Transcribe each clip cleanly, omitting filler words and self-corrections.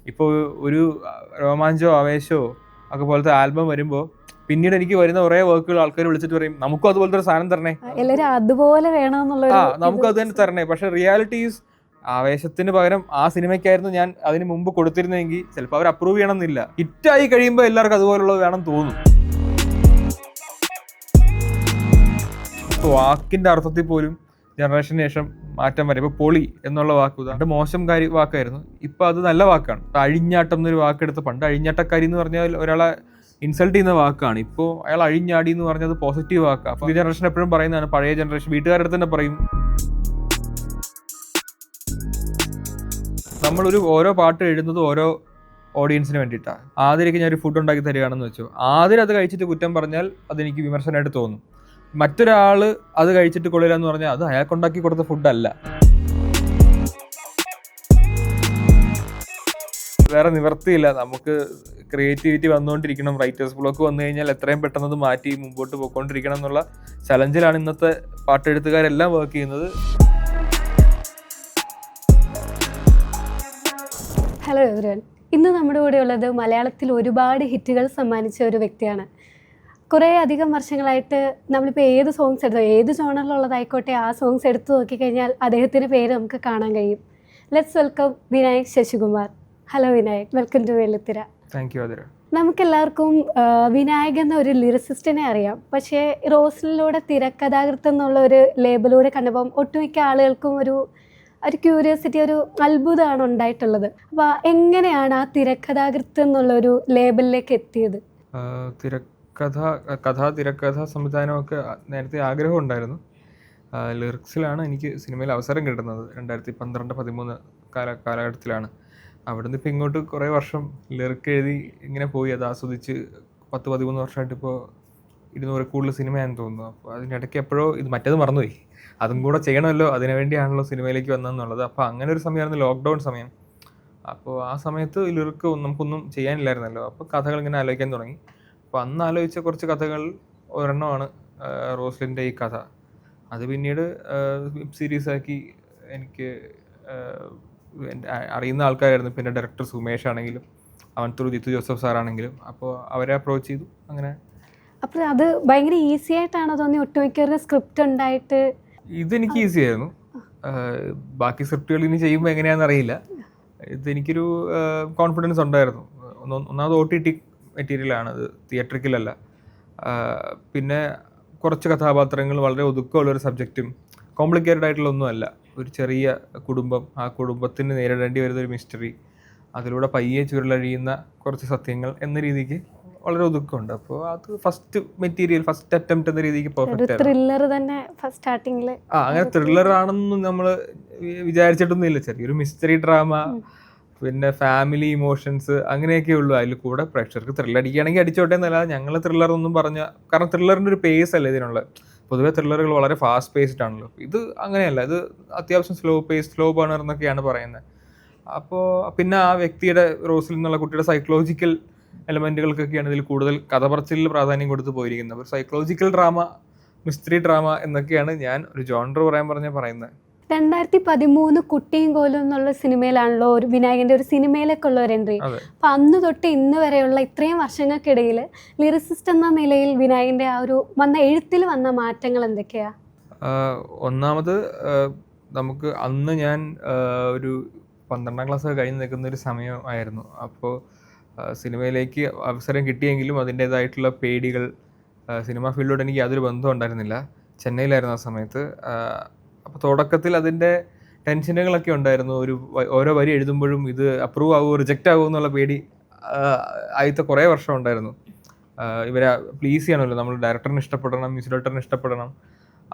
ഇപ്പോൾ ഒരു രോമാഞ്ചോ ആവേശമോ ഒക്കെ പോലത്തെ ആൽബം വരുമ്പോൾ പിന്നീട് എനിക്ക് വരുന്ന കുറേ വർക്കുകൾ ആൾക്കാർ വിളിച്ചിട്ട് പറയും നമുക്കും അതുപോലത്തെ ഒരു സാധനം തരണേ, എല്ലാവരും അതുപോലെ വേണമെന്നുള്ള നമുക്കും അത് തന്നെ തരണേ. പക്ഷെ റിയാലിറ്റീസ് ആവേശത്തിന് പകരം ആ സിനിമയ്ക്കായിരുന്നു ഞാൻ അതിന് മുമ്പ് കൊടുത്തിരുന്നെങ്കിൽ ചിലപ്പോൾ അവർ അപ്രൂവ് ചെയ്യണമെന്നില്ല. ഹിറ്റായി കഴിയുമ്പോൾ എല്ലാവർക്കും അതുപോലുള്ളത് വേണം തോന്നും. വാക്കിന്റെ അർത്ഥത്തിൽ പോലും ജനറേഷന് ശേഷം മാറ്റം വരും. ഇപ്പൊ പൊളി എന്നുള്ള വാക്ക് പണ്ട് മോശം വാക്കായിരുന്നു, ഇപ്പൊ അത് നല്ല വാക്കാണ്. അഴിഞ്ഞാട്ടം എന്നൊരു വാക്കെടുത്ത് പണ്ട് അഴിഞ്ഞാട്ടക്കാരി എന്ന് പറഞ്ഞാൽ ഒരാളെ ഇൻസൾട്ട് ചെയ്യുന്ന വാക്കാണ്. ഇപ്പോൾ അയാൾ അഴിഞ്ഞാടി എന്ന് പറഞ്ഞത് പോസിറ്റീവ് വാക്കാണ്. അപ്പോൾ ഈ ജനറേഷൻ എപ്പോഴും പറയുന്നതാണ്, പഴയ ജനറേഷൻ വീട്ടുകാരുടെ അടുത്ത് തന്നെ പറയും. നമ്മളൊരു ഓരോ പാട്ട് എഴുതുന്നത് ഓരോ ഓഡിയൻസിന് വേണ്ടിയിട്ടാണ്. ആദ്യമൊക്കെ ഞാനൊരു ഫുഡ് ഉണ്ടാക്കി തരികയാണെന്ന് വെച്ചു, ആദ്യം അത് കഴിച്ചിട്ട് കുറ്റം പറഞ്ഞാൽ അതെനിക്ക് വിമർശനമായിട്ട് തോന്നും. മറ്റൊരാൾ അത് കഴിച്ചിട്ട് കൊള്ളില്ല എന്ന് പറഞ്ഞാൽ അത് അയാൾക്കുണ്ടാക്കി കൊടുത്ത ഫുഡല്ല. വേറെ നിവർത്തിയില്ല, നമുക്ക് ക്രിയേറ്റിവിറ്റി വന്നുകൊണ്ടിരിക്കണം. റൈറ്റേഴ്സ് ബ്ലോക്ക് വന്നു കഴിഞ്ഞാൽ എത്രയും പെട്ടെന്ന് മാറ്റി മുമ്പോട്ട് പോയിക്കൊണ്ടിരിക്കണം എന്നുള്ള ചലഞ്ചിലാണ് ഇന്നത്തെ പാട്ടെഴുത്തുകാരെല്ലാം വർക്ക് ചെയ്യുന്നത്. ഹലോ എവരിവൺ, ഇന്ന് നമ്മുടെ കൂടെ ഉള്ളത് മലയാളത്തിൽ ഒരുപാട് ഹിറ്റുകൾ സമ്മാനിച്ച ഒരു വ്യക്തിയാണ്. കുറേ അധികം വർഷങ്ങളായിട്ട് നമ്മളിപ്പോൾ ഏത് സോങ്സ് എടുത്തോ, ഏത് ജോണറിലുള്ളതായിക്കോട്ടെ, ആ സോങ്സ് എടുത്തു നോക്കിക്കഴിഞ്ഞാൽ അദ്ദേഹത്തിൻ്റെ പേര് നമുക്ക് കാണാൻ കഴിയും. Let's welcome Vinayak Sasikumar. Hello Vinayak, welcome to Vellithira. Thank you Athira. നമുക്കെല്ലാവർക്കും വിനായക് എന്ന ഒരു ലിറിസിസ്റ്റിനെ അറിയാം. പക്ഷേ റോസ്ലിലൂടെ തിരക്കഥാകൃത്ത് എന്നുള്ള ഒരു ലേബിലൂടെ കണ്ടപ്പം ഒട്ടുമിക്ക ആളുകൾക്കും ഒരു ക്യൂരിയോസിറ്റി, ഒരു അത്ഭുതമാണ് ഉണ്ടായിട്ടുള്ളത്. അപ്പോൾ എങ്ങനെയാണ് ആ തിരക്കഥാകൃത്ത് എന്നുള്ളൊരു ലേബലിലേക്ക് എത്തിയത്? തിരക്കഥ സംവിധാനമൊക്കെ നേരത്തെ ആഗ്രഹം ഉണ്ടായിരുന്നു. ലിറിക്സിലാണ് എനിക്ക് സിനിമയിൽ അവസരം കിട്ടുന്നത്. 2012-13 കാലഘട്ടത്തിലാണ്. അവിടുന്ന് ഇപ്പം ഇങ്ങോട്ട് കുറേ വർഷം ലിറിക്ക് എഴുതി ഇങ്ങനെ പോയി, അത് ആസ്വദിച്ച് 10-13 വർഷമായിട്ട് ഇപ്പോൾ 200 കൂടുതൽ സിനിമയാണെന്ന് തോന്നുന്നു. അപ്പോൾ അതിനിടയ്ക്ക് എപ്പോഴോ ഇത് മറ്റേത് മറന്നുപോയി, അതും കൂടെ ചെയ്യണമല്ലോ, അതിനു വേണ്ടിയാണല്ലോ സിനിമയിലേക്ക് വന്നതെന്നുള്ളത്. അപ്പോൾ അങ്ങനെ ഒരു സമയമായിരുന്നു ലോക്ക്ഡൗൺ സമയം. അപ്പോൾ ആ സമയത്ത് ലിറിക്ക് നമുക്കൊന്നും ചെയ്യാനില്ലായിരുന്നല്ലോ. അപ്പോൾ കഥകൾ ഇങ്ങനെ ആലോചിക്കാൻ തുടങ്ങി. അപ്പോൾ അന്ന് ആലോചിച്ച കുറച്ച് കഥകൾ ഒരെണ്ണമാണ് റോസ്ലിൻ്റെ ഈ കഥ. അത് പിന്നീട് സീരീസാക്കി എനിക്ക് അറിയുന്ന ആൾക്കാരായിരുന്നു. പിന്നെ ഡയറക്ടർ സുമേഷ് ആണെങ്കിലും അവൻ ത്രൂ ജിത്തു ജോസഫ് സാറാണെങ്കിലും, അപ്പോൾ അവരെ അപ്രോച്ച് ചെയ്തു. അങ്ങനെ അപ്പോൾ അത് ഭയങ്കര ഈസി ആയിട്ടാണോ തോന്നി? ഒട്ടുമിക്കവരുടെ സ്ക്രിപ്റ്റ് ഉണ്ടായിട്ട് ഇതെനിക്ക് ഈസി ആയിരുന്നു. ബാക്കി സ്ക്രിപ്റ്റുകൾ ഇനി ചെയ്യുമ്പോൾ എങ്ങനെയാണെന്ന് അറിയില്ല. ഇതെനിക്കൊരു കോൺഫിഡൻസ് ഉണ്ടായിരുന്നു. ഒന്നാമത് OTT മെറ്റീരിയലാണ്, അത് തിയേറ്ററിക്കലല്ല. പിന്നെ കുറച്ച് കഥാപാത്രങ്ങൾ, വളരെ ഒതുക്കമുള്ളൊരു സബ്ജക്റ്റും കോംപ്ലിക്കേറ്റഡ് ആയിട്ടുള്ള ഒന്നുമല്ല. ഒരു ചെറിയ കുടുംബം, ആ കുടുംബത്തിന് നേരിടേണ്ടി വരുന്ന ഒരു മിസ്റ്ററി, അതിലൂടെ പയ്യെ ചുരുളഴിയുന്ന കുറച്ച് സത്യങ്ങൾ എന്ന രീതിക്ക് വളരെ ഒതുക്കമുണ്ട്. അപ്പോൾ അത് ഫസ്റ്റ് അറ്റംപ്റ്റ് എന്ന രീതിക്ക് പെർഫെക്റ്റ് ആയിരുന്നു. അങ്ങനെ ത്രില്ലർ ആണെന്നും നമ്മൾ വിചാരിച്ചിട്ടൊന്നുമില്ല. ചെറിയൊരു മിസ്റ്ററി ഡ്രാമ, പിന്നെ ഫാമിലി ഇമോഷൻസ്, അങ്ങനെയൊക്കെ ഉള്ളൂ. അതിൽ കൂടെ പ്രേക്ഷകർക്ക് ത്രില്ലടിക്കുകയാണെങ്കിൽ അടിച്ചോട്ടെ എന്നല്ലാതെ ഞങ്ങൾ ത്രില്ലർ ഒന്നും കാരണം ത്രില്ലറിൻ്റെ ഒരു പേസ് അല്ല ഇതിനുള്ള. പൊതുവെ ത്രില്ലറുകൾ വളരെ ഫാസ്റ്റ് പേസ്ഡ് ആണല്ലോ. ഇത് അങ്ങനെയല്ല, ഇത് അത്യാവശ്യം സ്ലോ ബേണർ എന്നൊക്കെയാണ് പറയുന്നത്. അപ്പോൾ പിന്നെ ആ വ്യക്തിയുടെ, റോസിൽ നിന്നുള്ള കുട്ടിയുടെ സൈക്കോളജിക്കൽ എലമെന്റുകൾക്കൊക്കെയാണ് ഇതിൽ കൂടുതൽ കഥ പറച്ചിലിൽ പ്രാധാന്യം കൊടുത്ത് പോയിരിക്കുന്നത്. ഒരു സൈക്കോളജിക്കൽ ഡ്രാമ, മിസ്റ്ററി ഡ്രാമ എന്നൊക്കെയാണ് ഞാൻ ഒരു ജോണർ പറയുന്നത്. 2013 കുട്ടിയും കോലും എന്നുള്ള സിനിമയിലാണല്ലോ ഒരു വിനായകന്റെ ഒരു സിനിമയിലേക്കുള്ള ഒരു എൻട്രി. അപ്പൊ അന്ന് തൊട്ട് ഇന്ന് വരെയുള്ള ഇത്രയും വർഷങ്ങൾക്കിടയിൽ ലിറിസിസ്റ്റ് എന്ന നിലയിൽ വിനായകന്റെ ആ ഒരു എഴുത്തിൽ വന്ന മാറ്റങ്ങൾ എന്തൊക്കെയാ? ഒന്നാമത് നമുക്ക് അന്ന് ഞാൻ ഒരു 12ാം ക്ലാസ് കഴിഞ്ഞ് നിൽക്കുന്ന ഒരു സമയമായിരുന്നു. അപ്പോൾ സിനിമയിലേക്ക് അവസരം കിട്ടിയെങ്കിലും അതിൻ്റേതായിട്ടുള്ള പേടികൾ, സിനിമ ഫീൽഡിലോട്ട് എനിക്ക് യാതൊരു ബന്ധവും ഉണ്ടായിരുന്നില്ല. ചെന്നൈയിലായിരുന്നു ആ സമയത്ത്. അപ്പോൾ തുടക്കത്തിൽ അതിൻ്റെ ടെൻഷനുകളൊക്കെ ഉണ്ടായിരുന്നു. ഓരോ വരി എഴുതുമ്പോഴും ഇത് അപ്രൂവ് ആവുമോ റിജക്റ്റ് ആവുമോ എന്നുള്ള പേടി ആദ്യത്തെ കുറേ വർഷം ഉണ്ടായിരുന്നു. ഇവരെ പ്ലീസ് ചെയ്യണമല്ലോ, നമ്മൾ ഡയറക്ടറിന് ഇഷ്ടപ്പെടണം, മ്യൂസിക് ഡയറക്ടറിന് ഇഷ്ടപ്പെടണം.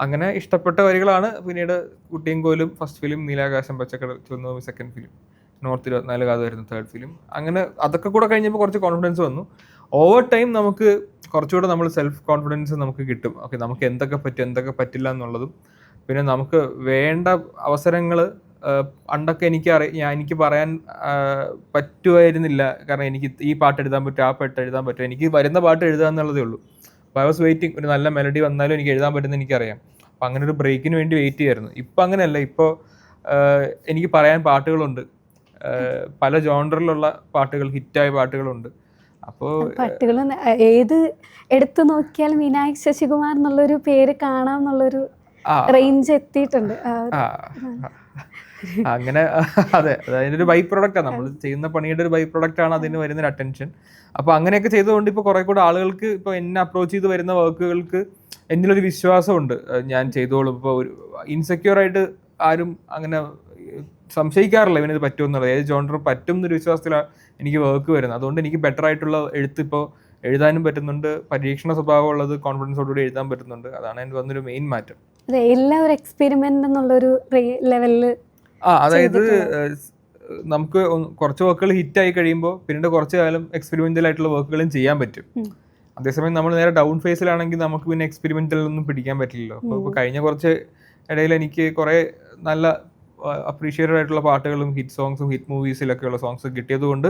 അങ്ങനെ ഇഷ്ടപ്പെട്ട വരികളാണ് പിന്നീട് കുട്ടിയും കോലും ഫസ്റ്റ് ഫിലിം, നീലാകാശം പച്ചക്കടൽ ചുവന്ന സെക്കൻഡ് ഫിലിം, നോർത്ത് 24 കാതമായിരുന്നു തേർഡ് ഫിലിം. അങ്ങനെ അതൊക്കെ കൂടെ കഴിഞ്ഞപ്പോൾ കുറച്ച് കോൺഫിഡൻസ് വന്നു. ഓവർ ടൈം നമുക്ക് കുറച്ചുകൂടെ നമ്മൾ സെൽഫ് കോൺഫിഡൻസ് നമുക്ക് കിട്ടും. ഓക്കെ, നമുക്ക് എന്തൊക്കെ പറ്റും എന്തൊക്കെ പറ്റില്ല എന്നുള്ളതും, പിന്നെ നമുക്ക് വേണ്ട അവസരങ്ങൾ പണ്ടൊക്കെ എനിക്ക് പറയാൻ പറ്റുമായിരുന്നില്ല. കാരണം എനിക്ക് ഈ പാട്ട് എഴുതാൻ പറ്റും, ആ പാട്ട് എഴുതാൻ പറ്റും, എനിക്ക് വരുന്ന പാട്ട് എഴുതുക എന്നുള്ളതേ ഉള്ളൂ. അപ്പോൾ ഐ വാസ് വെയിറ്റിംഗ്, ഒരു നല്ല മെലഡി വന്നാലും എനിക്ക് എഴുതാൻ പറ്റുമെന്ന് എനിക്കറിയാം. അപ്പോൾ അങ്ങനെ ഒരു ബ്രേക്കിന് വേണ്ടി വെയിറ്റ് ചെയ്യായിരുന്നു. ഇപ്പോൾ അങ്ങനെയല്ല. ഇപ്പോൾ എനിക്ക് പറയാൻ പാട്ടുകളുണ്ട്, പല ജോണറിലുള്ള പാട്ടുകൾ, ഹിറ്റായ പാട്ടുകളുണ്ട്. അപ്പോൾ പാട്ടുകൾ ഏത് എടുത്തു നോക്കിയാലും വിനായക് ശശികുമാർ എന്നുള്ളൊരു പേര് കാണാം എന്നുള്ളൊരു റേഞ്ച് എത്തിയിട്ടുണ്ട്. ആ അങ്ങനെ അതെ, അതിൻ്റെ ഒരു ബൈ പ്രൊഡക്റ്റാണ്, നമ്മൾ ചെയ്യുന്ന പണിയുടെ ഒരു ബൈ പ്രൊഡക്റ്റാണ് അതിന് വരുന്നൊരു അറ്റൻഷൻ. അപ്പോൾ അങ്ങനെയൊക്കെ ചെയ്തുകൊണ്ട് ഇപ്പോൾ കുറേ കൂടെ ആളുകൾക്ക് ഇപ്പോൾ എന്നെ അപ്രോച്ച് ചെയ്ത് വരുന്ന വർക്കുകൾക്ക് എന്നിലൊരു വിശ്വാസമുണ്ട്, ഞാൻ ചെയ്തോളും. ഇപ്പോൾ ഒരു ഇൻസെക്യൂറായിട്ട് ആരും അങ്ങനെ സംശയിക്കാറില്ല ഇവനിത് പറ്റുമെന്നുള്ളത്. ഏത് ജോണറും പറ്റും എന്നൊരു വിശ്വാസത്തിലാണ് എനിക്ക് വർക്ക് വരുന്നത്. അതുകൊണ്ട് എനിക്ക് ബെറ്റർ ആയിട്ടുള്ള എഴുത്ത് ഇപ്പോൾ എഴുതാനും പറ്റുന്നുണ്ട്, പരീക്ഷണ സ്വഭാവമുള്ളത് കോൺഫിഡൻസോടുകൂടി എഴുതാൻ പറ്റുന്നുണ്ട്. അതാണ് എൻ്റെ വന്നൊരു മെയിൻ മാറ്റം. അതെ, എല്ലാം ഒരു എക്സ്പെരിമെന്റ് എന്നുള്ളൊരു ലെവലിൽ. അതായത് നമുക്ക് കുറച്ച് വർക്കുകൾ ഹിറ്റായി കഴിയുമ്പോൾ പിന്നീട് കുറച്ച് കാലം എക്സ്പെരിമെന്റൽ ആയിട്ടുള്ള വർക്കുകളും ചെയ്യാൻ പറ്റും. അതേസമയം നമ്മൾ നേരെ ഡൗൺ ഫേസിലാണെങ്കിൽ നമുക്ക് പിന്നെ എക്സ്പെരിമെന്റലൊന്നും പിടിക്കാൻ പറ്റില്ലല്ലോ. അപ്പോൾ കഴിഞ്ഞ കുറച്ച് ഇടയിൽ എനിക്ക് കുറേ നല്ല അപ്രീഷിയേറ്റഡ് ആയിട്ടുള്ള പാട്ടുകളും ഹിറ്റ് സോങ്സും ഹിറ്റ് മൂവീസിലൊക്കെയുള്ള സോങ്സ് കിട്ടിയത് കൊണ്ട്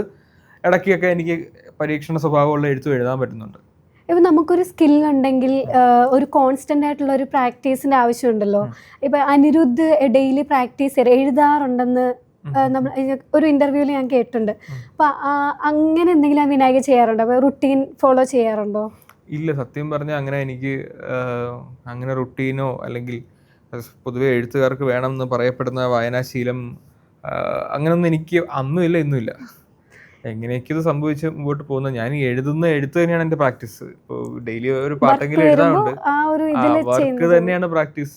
ഇടയ്ക്കൊക്കെ എനിക്ക് പരീക്ഷണ സ്വഭാവമുള്ള എഴുത്തും എഴുതാൻ പറ്റുന്നുണ്ട്. ഇപ്പം നമുക്കൊരു സ്കിൽ ഉണ്ടെങ്കിൽ ഒരു കോൺസ്റ്റന്റ് ആയിട്ടുള്ള ഒരു പ്രാക്ടീസിന്റെ ആവശ്യമുണ്ടല്ലോ. ഇപ്പം അനിരുദ്ധ് ഡെയിലി പ്രാക്ടീസ് എഴുതാറുണ്ടെന്ന് നമ്മൾ ഒരു ഇന്റർവ്യൂവിൽ ഞാൻ കേട്ടിട്ടുണ്ട്. അപ്പം അങ്ങനെ എന്തെങ്കിലും വിനായക ചെയ്യാറുണ്ടോ? അപ്പോൾ റുട്ടീൻ ഫോളോ ചെയ്യാറുണ്ടോ? ഇല്ല, സത്യം പറഞ്ഞാൽ അങ്ങനെ എനിക്ക് അങ്ങനെ റുട്ടീനോ അല്ലെങ്കിൽ പൊതുവെ എഴുത്തുകാർക്ക് വേണം എന്ന് പറയപ്പെടുന്ന വായനാശീലം അങ്ങനെയൊന്നും എനിക്ക് അന്നും ഇല്ല ഇന്നും ഇല്ല. എങ്ങനെയൊക്കെ ഇത് സംഭവിച്ച് മുമ്പോട്ട് പോകുന്നത്. ഞാൻ എഴുതുന്ന എഴുത്ത് തന്നെയാണ് എൻ്റെ പ്രാക്ടീസ്. ഇപ്പോൾ ഡെയിലി ഒരു പാട്ടെങ്കിലും എഴുതാറുണ്ട്, വർക്ക് തന്നെയാണ് പ്രാക്ടീസ്.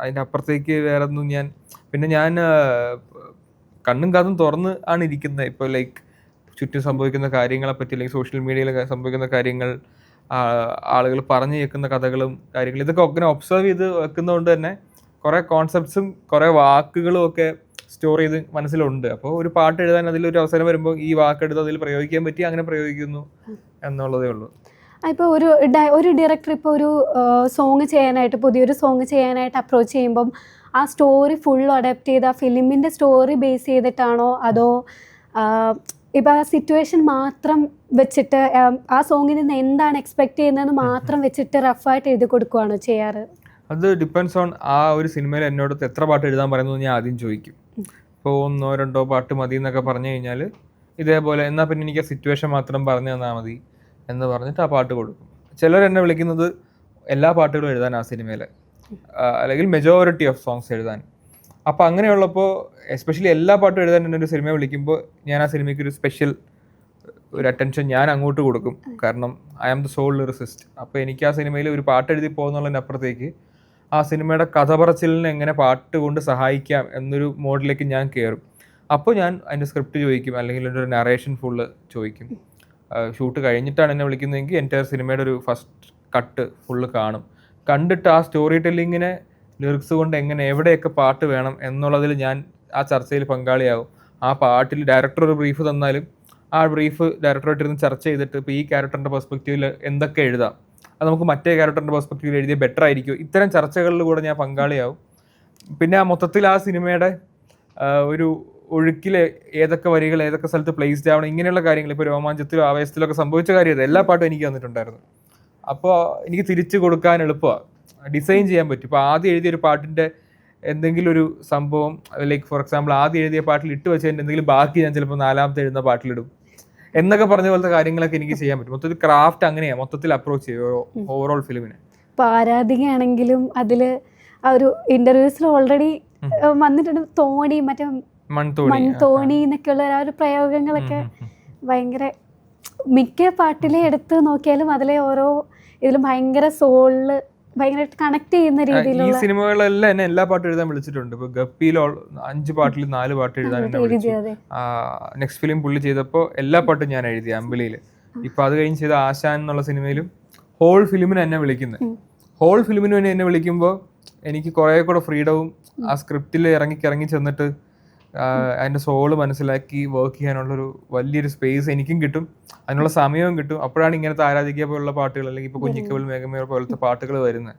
അതിൻ്റെ അപ്പുറത്തേക്ക് വേറെ ഒന്നും പിന്നെ ഞാൻ കണ്ണും കാതും തുറന്ന് ആണ് ഇരിക്കുന്നത്. ഇപ്പോൾ ലൈക്ക് ചുറ്റും സംഭവിക്കുന്ന കാര്യങ്ങളെ പറ്റി, അല്ലെങ്കിൽ സോഷ്യൽ മീഡിയയിൽ സംഭവിക്കുന്ന കാര്യങ്ങൾ, ആളുകൾ പറഞ്ഞു കേൾക്കുന്ന കഥകളും കാര്യങ്ങളും, ഇതൊക്കെ അങ്ങനെ ഒബ്സർവ് ചെയ്ത് വെക്കുന്നതുകൊണ്ട് തന്നെ കുറേ കോൺസെപ്റ്റ്സും കുറേ വാക്കുകളും ഒക്കെ സ്റ്റോർ ചെയ്ത് മനസ്സിലുണ്ട്. അപ്പോൾ ഒരു പാട്ട് എഴുതാൻ അതിലൊരു അവസരം വരുമ്പോൾ ഈ വാക്കെടുത്ത് അതിൽ പ്രയോഗിക്കാൻ പറ്റി, അങ്ങനെ പ്രയോഗിക്കുന്നു എന്നുള്ളതേ ഉള്ളൂ. ഇപ്പോൾ ഒരു ഡയറക്ടർ ഇപ്പോൾ ഒരു സോങ് ചെയ്യാനായിട്ട്, പുതിയൊരു സോങ് ചെയ്യാനായിട്ട് അപ്രോച്ച് ചെയ്യുമ്പം ആ സ്റ്റോറി ഫുൾ അഡാപ്റ്റ് ചെയ്ത് ആ ഫിലിമിൻ്റെ സ്റ്റോറി ബേസ് ചെയ്തിട്ടാണോ, അതോ ഇപ്പോൾ ആ സിറ്റുവേഷൻ മാത്രം വെച്ചിട്ട് ആ സോങ്ങിൽ നിന്ന് എന്താണ് എക്സ്പെക്ട് ചെയ്യുന്നതെന്ന് മാത്രം വെച്ചിട്ട് റഫായിട്ട് എഴുതി കൊടുക്കുകയാണോ ചെയ്യാറ്? അത് ഡിപ്പെൻഡ്സ് ഓൺ ആ ഒരു സിനിമയിൽ എന്നോട് എത്ര പാട്ട് എഴുതാൻ പറയുന്നത് ഞാൻ ആദ്യം ചോദിക്കും. ഇപ്പോൾ 1 or 2 പാട്ട് മതി എന്നൊക്കെ പറഞ്ഞു കഴിഞ്ഞാൽ ഇതേപോലെ എന്നാൽ പിന്നെ എനിക്ക് ആ സിറ്റുവേഷൻ മാത്രം പറഞ്ഞു തന്നാൽ മതി എന്ന് പറഞ്ഞിട്ട് ആ പാട്ട് കൊടുക്കും. ചിലർ എന്നെ വിളിക്കുന്നത് എല്ലാ പാട്ടുകളും എഴുതാൻ ആ സിനിമയിൽ, അല്ലെങ്കിൽ മെജോറിറ്റി ഓഫ് സോങ്സ് എഴുതാൻ. അപ്പോൾ അങ്ങനെയുള്ളപ്പോൾ എസ്പെഷ്യലി എല്ലാ പാട്ടും എഴുതാൻ എന്നെ ഒരു സിനിമ വിളിക്കുമ്പോൾ ഞാൻ ആ സിനിമയ്ക്ക് ഒരു സ്പെഷ്യൽ ഒരു അറ്റൻഷൻ ഞാൻ അങ്ങോട്ട് കൊടുക്കും. കാരണം I am the soul lyricist. അപ്പോൾ എനിക്ക് ആ സിനിമയിൽ ഒരു പാട്ട് എഴുതി പോകുന്നുള്ളതിനപ്പുറത്തേക്ക് ആ സിനിമയുടെ കഥ പറച്ചിലിനെ എങ്ങനെ പാട്ട് കൊണ്ട് സഹായിക്കാം എന്നൊരു മോഡിലേക്ക് ഞാൻ കയറും. അപ്പോൾ ഞാൻ അതിൻ്റെ സ്ക്രിപ്റ്റ് ചോദിക്കും, അല്ലെങ്കിൽ ഒരു നറേഷൻ ഫുള്ള് ചോദിക്കും. ഷൂട്ട് കഴിഞ്ഞിട്ടാണ് എന്നെ വിളിക്കുന്നതെങ്കിൽ എൻ്റെ സിനിമയുടെ ഒരു ഫസ്റ്റ് കട്ട് ഫുള്ള് കാണും. കണ്ടിട്ട് ആ സ്റ്റോറി ടെല്ലിങ്ങിനെ ലിറിക്സ് കൊണ്ട് എങ്ങനെ എവിടെയൊക്കെ പാട്ട് വേണം എന്നുള്ളതിൽ ഞാൻ ആ ചർച്ചയിൽ പങ്കാളിയാവും. ആ പാട്ടിൽ ഡയറക്ടർ ഒരു ബ്രീഫ് തന്നാലും ആ ബ്രീഫ് ഡയറക്ടറായിട്ടിരുന്ന് ചർച്ച ചെയ്തിട്ട് ഇപ്പോൾ ഈ ക്യാരക്ടറിൻ്റെ പെർസ്പെക്റ്റീവിൽ എന്തൊക്കെ എഴുതാം, അത് നമുക്ക് മറ്റേ ക്യാരക്ടറിൻ്റെ പെർസ്പെക്റ്റീവിൽ എഴുതിയ ബെറ്റർ ആയിരിക്കും. ഇത്തരം ചർച്ചകളിൽ കൂടെ ഞാൻ പങ്കാളിയാവും. പിന്നെ ആ മൊത്തത്തിൽ ആ സിനിമയുടെ ഒരു ഒഴുക്കിൽ ഏതൊക്കെ വരികൾ ഏതൊക്കെ സ്ഥലത്ത് പ്ലേസ്ഡ് ആവണം, ഇങ്ങനെയുള്ള കാര്യങ്ങൾ ഇപ്പോൾ രോമാഞ്ചത്തിലോ ആവേശത്തിലോ സംഭവിച്ച കാര്യം എല്ലാ പാട്ടും എനിക്ക് തന്നിട്ടുണ്ടായിരുന്നു. അപ്പോൾ എനിക്ക് തിരിച്ചു കൊടുക്കാൻ എളുപ്പമാണ്, ഡിസൈൻ ചെയ്യാൻ പറ്റും. ഇപ്പോൾ ആദ്യം എഴുതിയൊരു പാട്ടിൻ്റെ എന്തെങ്കിലും ഒരു സംഭവം, ലൈക്ക് ഫോർ എക്സാമ്പിൾ ആദ്യം എഴുതിയ പാട്ടിൽ ഇട്ട് വെച്ചതിൻ്റെ എന്തെങ്കിലും ബാക്കി ഞാൻ ചിലപ്പോൾ 4ാമത്തെ എഴുതുന്ന പാട്ടിലിടും എന്നൊക്കെ പറഞ്ഞ പോലത്തെ കാര്യങ്ങളൊക്കെ എനിക്ക് ചെയ്യാൻ പറ്റും. മൊത്തത്തിൽ ക്രാഫ്റ്റ് അങ്ങനെയാണ് മൊത്തത്തിൽ അപ്രോച്ച് ചെയ്യും ഓവറോൾ ഫിലിമിനെ. ഇപ്പോൾ ആരാധികയാണെങ്കിലും അതിൽ ആ ഒരു ഇന്റർവ്യൂസിൽ ഓൾറെഡി വന്നിട്ടുണ്ട് തോണി, മറ്റേ മൺതോണി എന്നൊക്കെയുള്ള ആ ഒരു പ്രയോഗങ്ങളൊക്കെ ഭയങ്കര മിക്ക പാട്ടിലെ എടുത്ത് നോക്കിയാലും അതിലെ ഓരോ ഇതിലും ഭയങ്കര സോളില് ഭയങ്കരമായിട്ട് കണക്ട് ചെയ്യുന്ന രീതിയിലുള്ള. ഈ സിനിമകളെല്ലാം എന്നെ എല്ലാ പാട്ടും എഴുതാൻ വിളിച്ചിട്ടുണ്ട്. ഇപ്പൊ ഗപ്പിയിൽ 5 പാട്ടിൽ 4 പാട്ട് എഴുതാൻ എന്നെ വിളിച്ചു. നെക്സ്റ്റ് ഫിലിം പുള്ളി ചെയ്തപ്പോൾ എല്ലാ പാട്ടും ഞാൻ എഴുതി അമ്പിളിയിൽ. ഇപ്പൊ അത് കഴിഞ്ഞ് ചെയ്ത ആശാൻ എന്നുള്ള സിനിമയിലും ഹോൾ ഫിലിമിന് എന്നെ വിളിക്കുന്നത്. ഹോൾ ഫിലിമിന് വേണ്ടി എന്നെ വിളിക്കുമ്പോൾ എനിക്ക് കുറേ കൂടെ ഫ്രീഡവും ആ സ്ക്രിപ്റ്റിൽ ഇറങ്ങി ചെന്നിട്ട് അതിൻ്റെ സോള് മനസ്സിലാക്കി വർക്ക് ചെയ്യാനുള്ളൊരു വലിയൊരു സ്പേസ് എനിക്കും കിട്ടും, അതിനുള്ള സമയവും കിട്ടും. അപ്പോഴാണ് ഇങ്ങനത്തെ ആരാധിക്കുക പോലുള്ള പാട്ടുകൾ, അല്ലെങ്കിൽ ഇപ്പോൾ കുഞ്ഞിക്കവൽ മേഘമേർ പോലത്തെ പാട്ടുകൾ വരുന്നത്.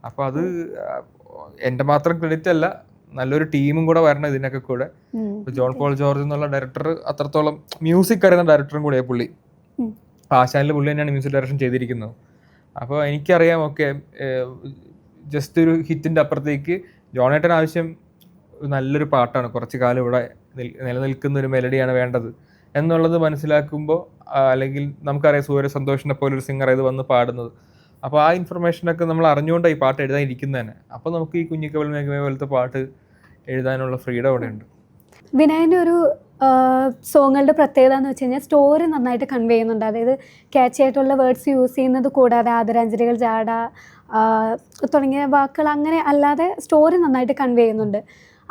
അപ്പോൾ അത് എൻ്റെ മാത്രം ക്രെഡിറ്റ് അല്ല, നല്ലൊരു ടീമും കൂടെ വരണം ഇതിനൊക്കെ കൂടെ. ഇപ്പോൾ ജോൺ പോൾ ജോർജ് എന്നുള്ള ഡയറക്ടർ അത്രത്തോളം മ്യൂസിക് അറിയുന്ന ഡയറക്ടറും കൂടെയാണ് പുള്ളി. ആശാനിൽ പുള്ളി തന്നെയാണ് മ്യൂസിക് ഡയറക്ഷൻ ചെയ്തിരിക്കുന്നത്. അപ്പോൾ എനിക്കറിയാം, ഓക്കെ ജസ്റ്റ് ഒരു ഹിറ്റിൻ്റെ അപ്പുറത്തേക്ക് ജോണേട്ടൻ ആവശ്യം നല്ലൊരു പാട്ടാണ് കുറച്ച് കാലം ഇവിടെ നിലനിൽക്കുന്ന ഒരു മെലഡിയാണ് വേണ്ടത് എന്നുള്ളത് മനസ്സിലാക്കുമ്പോൾ, അല്ലെങ്കിൽ നമുക്കറിയാം സൂര്യ സന്തോഷിനെ പോലെ ഒരു സിംഗർ ഇത് വന്ന് പാടുന്നത്. അപ്പോൾ ആ ഇൻഫർമേഷനൊക്കെ നമ്മൾ അറിഞ്ഞുകൊണ്ടാണ് ഈ പാട്ട് എഴുതാൻ ഇരിക്കുന്നത് തന്നെ. അപ്പോൾ നമുക്ക് ഈ കുഞ്ഞിക്കവൾ മേഘമേ പോലത്തെ പാട്ട് എഴുതാനുള്ള ഫ്രീഡം അവിടെ ഉണ്ട്. വിനായൻ്റെ ഒരു സോങ്ങുകളുടെ പ്രത്യേകത എന്ന് വെച്ച് കഴിഞ്ഞാൽ സ്റ്റോറി നന്നായിട്ട് കൺവേ ചെയ്യുന്നുണ്ട്. അതായത് ക്യാച്ച് ആയിട്ടുള്ള വേർഡ്സ് യൂസ് ചെയ്യുന്നത് കൂടാതെ ആദരാഞ്ജലികൾ, ജാട തുടങ്ങിയ വാക്കുകൾ അങ്ങനെ അല്ലാതെ സ്റ്റോറി നന്നായിട്ട് കൺവേ ചെയ്യുന്നുണ്ട്.